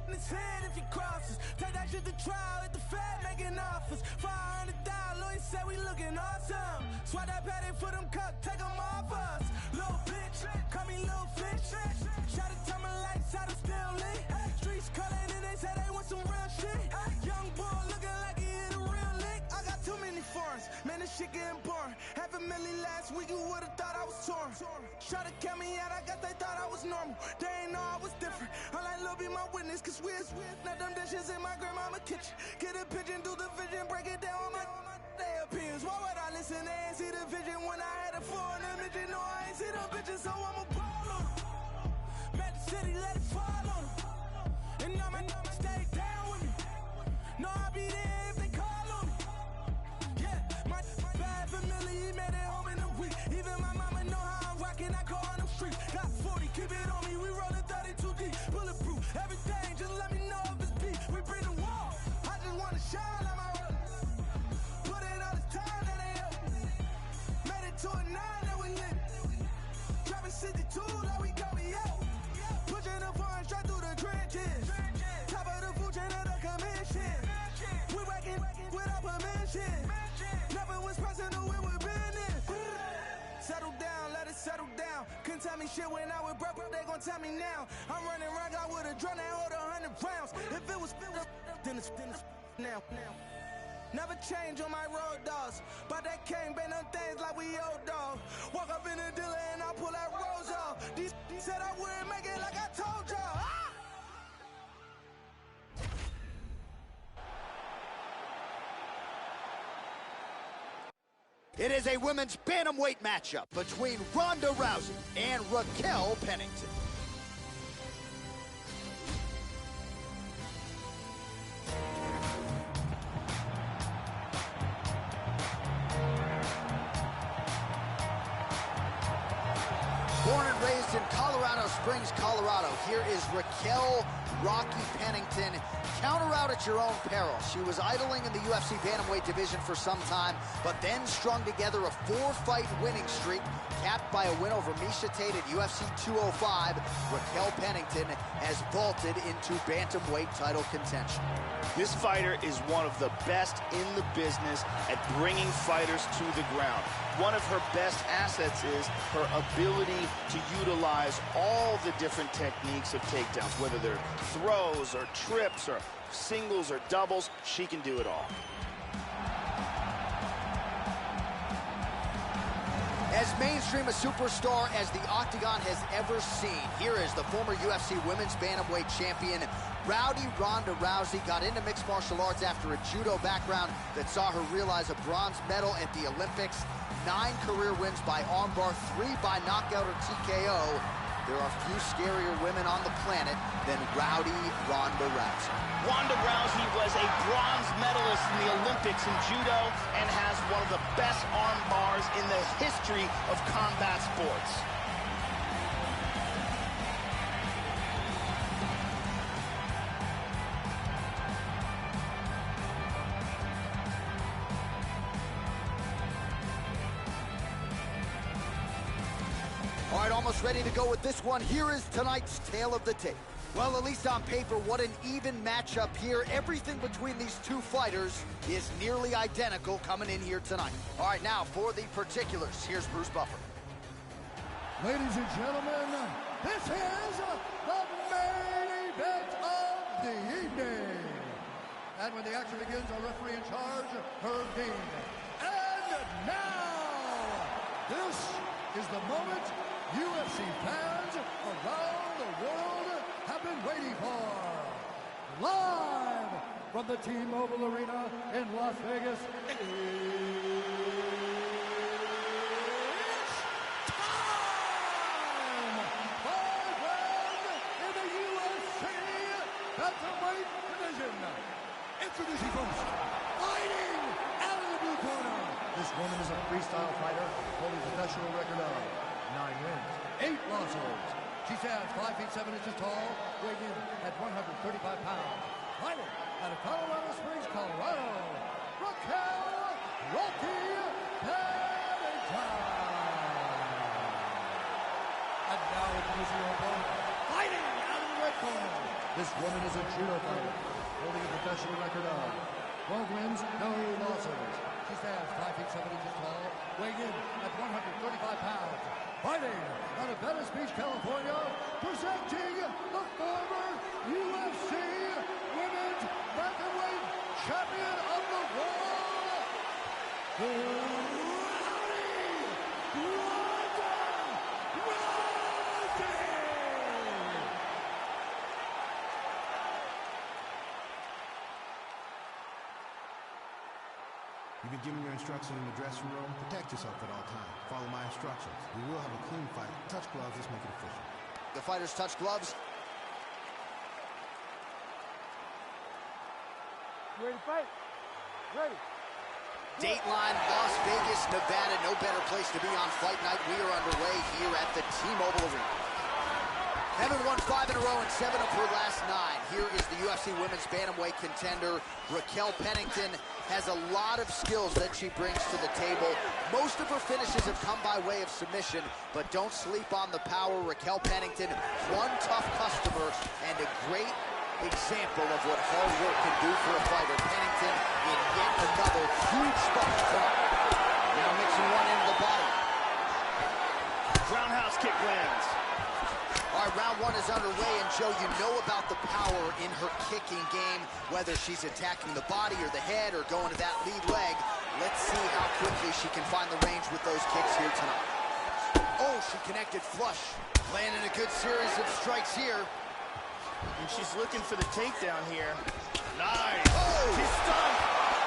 I: in his head if he crosses. Take that shit to trial at the Fed making offers. $500, lawyers say we looking awesome. Swat that patty for them cups, take them off us. Little bitch, call me little fish. Shot to turn my lights out, I'm still lit. Streets calling and they say they want some real shit. Young boy looking like he hit a real lick. I got too many foreigns, man, this shit getting boring. $500,000 last week, you would've thought I was torn. Try to count me out, I guess they thought I was normal. They ain't know I was different. I like Lil' be my witness, cause we're not them dishes in my grandmama kitchen. Get a pigeon, do the vision, break it down on my day opinions. Why would I listen? They ain't see the vision when I had a floor in the midget. No, I ain't see them bitches, so I'ma ball on them. Met the city, let it fall on them. And now my number stay down with me. No, I'll be there if they call on me. Yeah, my bad family, he made it home in a week. Even my mama know how I'm rocking, I call on them streets. Got 40, keep it on me, we rollin' 32 deep. Bulletproof, everything, just let me know if it's deep. We bring the wall, I just wanna shine like my roller. Put in all this time that they help me. Made it to a 9 that we lit. Dropping 62 like we go, out. Pushing the foreign straight through the trenches. Top of the food chain of the commission. We working without permission. Never was personal, we were business. Settle down, let it settle down. Couldn't tell me shit when I was broke, they gon' tell me now. I'm running around, I would've drawn that hold 100 rounds. If it was then it's now. Never change on my road dogs. But that can't been them things like we old dog. Walk up in the dealer and I pull that rose off. These said I wouldn't make it like I told y'all.
A: It is a women's bantamweight matchup between Ronda Rousey and RAQUEL Pennington. Born and raised in Colorado Springs, Colorado, here is RAQUEL "Rocky" Pennington. Counter out at your own peril. She was idling in the UFC bantamweight division for some time, but then strung together a 4-fight winning streak, capped by a win over Miesha Tate at UFC 205. RAQUEL Pennington has vaulted into bantamweight title contention.
B: This fighter is one of the best in the business at bringing fighters to the ground. one of her best assets is her ability to utilize all the different techniques of takedowns, whether they're throws or trips or singles or doubles. She can do it all.
A: As mainstream a superstar as the Octagon has ever seen, here is the former UFC Women's Bantamweight champion, Ronda Rousey. Got into mixed martial arts after a judo background that saw her realize a bronze medal at the Olympics. 9 career wins by armbar, 3 by knockout or TKO. There are few scarier women on the planet than Ronda Rousey.
B: Ronda Rousey was a bronze medalist in the Olympics in judo and has one of the best arm bars in the history of combat sports.
A: All right, almost ready to go with this one. Here is tonight's tale of the tape. Well, at least on paper, what an even matchup here. Everything between these two fighters is nearly identical coming in here tonight. All right, now for the particulars, here's Bruce Buffer.
C: Ladies and gentlemen, this is the main event of the evening. And when the action begins, our referee in charge, Herb Dean. And now, this is the moment UFC fans around the world have been waiting for. Live from the T-Mobile Arena in Las Vegas, it's time! 5 rounds in the UFC Bantamweight division. Introducing first, fighting out of the blue corner. This woman is a freestyle fighter holding a professional record of 9 wins, 8 losses. She stands 5 feet 7 inches tall, weighing in at 135 pounds. Fighting out of Colorado Springs, Colorado, Rousey Pennington. And now introducing her opponent, fighting out of the red corner. This woman is a judo fighter, holding a professional record of 12 wins, no losses. She stands 5 feet 7 inches tall, weighing in at 135 pounds. Fighting out of Venice Beach, California, presenting the former UFC Women's Bantamweight Champion of the World, Ronda Rousey!
J: You've been given your instructions in the dressing room. Protect yourself at all times. Follow my instructions. We will have a clean fight. Touch gloves, let's make it official.
A: The fighters touch gloves.
D: You ready to fight? Ready.
A: Dateline, Las Vegas, Nevada. No better place to be on fight night. We are underway here at the T-Mobile Arena. Heaven won 5 in a row and 7 of her last 9. Here is the UFC Women's Bantamweight contender. RAQUEL Pennington has a lot of skills that she brings to the table. Most of her finishes have come by way of submission, but don't sleep on the power. RAQUEL Pennington, one tough customer and a great example of what hard work can do for a fighter. Pennington in yet another huge spot tonight. Now mixing one into the body.
B: Roundhouse kick lands.
A: All right, round 1 is underway, and Joe, you know about the power in her kicking game, whether she's attacking the body or the head or going to that lead leg. Let's see how quickly she can find the range with those kicks here tonight. Oh, she connected flush. Landing a good series of strikes here.
B: And she's looking for the takedown here. Nice.
A: Oh!
B: She's stunned.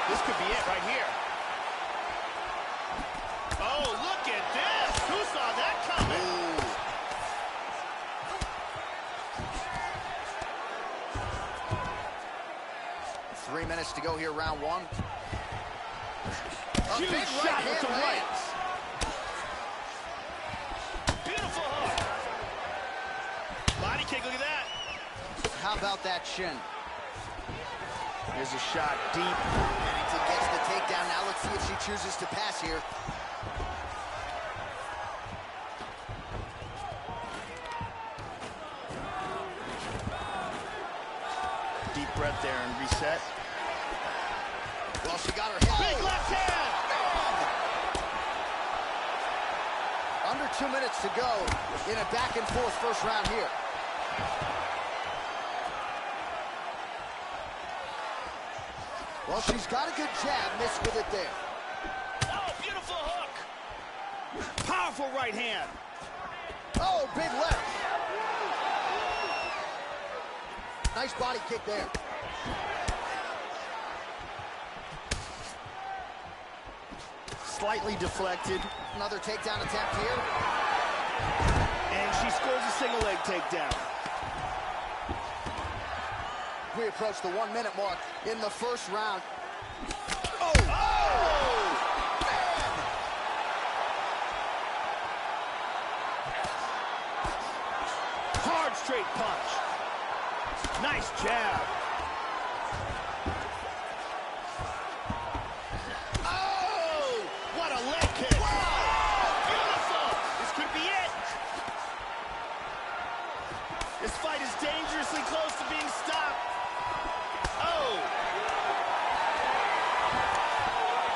B: This could be it right here. Oh, look at this. Who saw that coming?
A: Ooh. 3 minutes to go here, round 1.
B: Huge
A: big
B: shot with the right.
A: lands.
B: Beautiful hook. Body kick, look at that.
A: How about that shin?
B: Here's a shot deep.
A: Pennington gets the takedown. Now let's see if she chooses to pass here.
B: Deep breath there and reset.
A: Well, she got her head.
B: Big left hand.
A: Under 2 minutes to go in a back-and-forth first round here. Well, she's got a good jab, missed with it there.
B: Oh, beautiful hook. Powerful right hand.
A: Oh, big left. Nice body kick there.
B: Slightly deflected.
A: Another takedown attempt here.
B: And she scores a single leg takedown.
A: We approach the 1 minute mark in the first round.
B: Oh! Oh!
A: Man!
B: Hard straight punch. Nice jab. Oh! What a leg kick. Wow! Beautiful! This could be it. This fight is dangerously close to being stopped. Oh!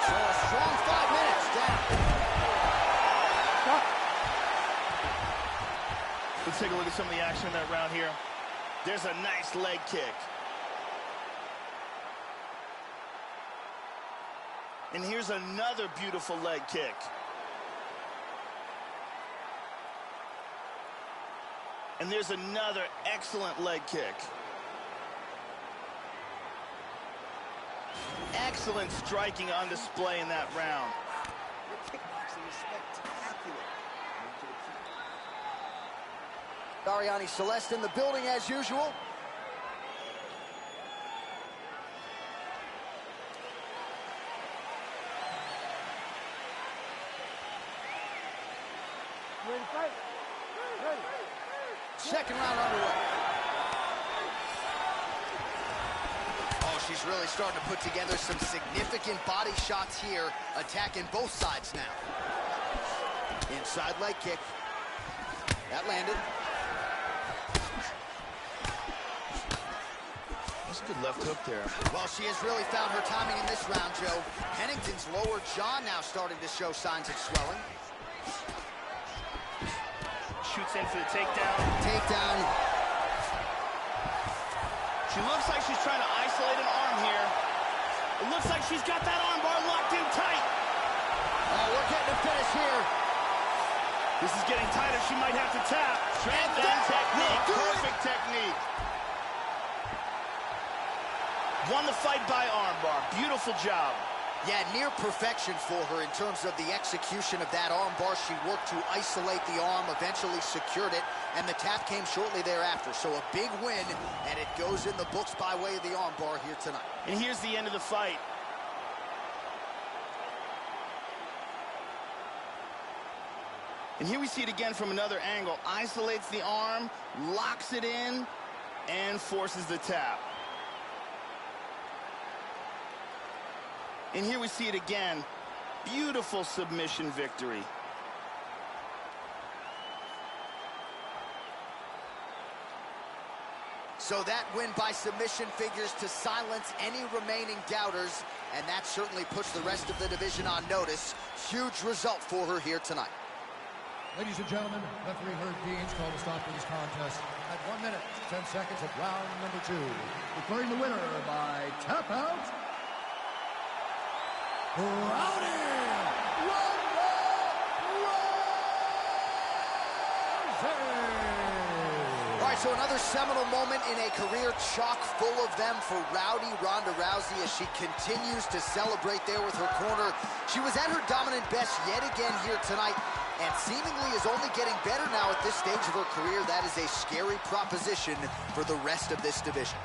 A: So a strong 5 minutes down.
B: Let's take a look at some of the action in that round here. There's a nice leg kick. And here's another beautiful leg kick. And there's another excellent leg kick. Excellent striking on display in that round.
A: Kickboxing is spectacular. Dariani Celeste in the building as usual.
D: Ready to fight? Ready.
A: Second round underway. Oh, she's really starting to put together some significant body shots here, attacking both sides now. Inside leg kick. That landed.
B: That's a good left hook there.
A: Well, she has really found her timing in this round, Joe. Pennington's lower jaw now starting to show signs of swelling.
B: Shoots in for the takedown.
A: Takedown.
B: She looks like she's trying to isolate an arm here. It looks like she's got that arm bar locked in tight.
A: Oh, we're getting a finish here.
B: This is getting tighter. She might have to tap. And then technique. Perfect technique. Won the fight by armbar. Beautiful job.
A: Yeah, near perfection for her in terms of the execution of that armbar. She worked to isolate the arm, eventually secured it, and the tap came shortly thereafter. So a big win, and it goes in the books by way of the armbar here tonight.
B: And here's the end of the fight. And here we see it again from another angle. Isolates the arm, locks it in, and forces the tap. And here we see it again. Beautiful submission victory.
A: So that win by submission figures to silence any remaining doubters, and that certainly puts the rest of the division on notice. Huge result for her here tonight.
C: Ladies and gentlemen, referee Herb Deans called a stop to this contest at 1 minute, 10 seconds of round number 2. Declaring the winner by tap out, Rousey Rousey!
A: All right, so another seminal moment in a career chock full of them for Rowdy Ronda Rousey as she continues to celebrate there with her corner. She was at her dominant best yet again here tonight, and seemingly is only getting better now at this stage of her career. That is a scary proposition for the rest of this division.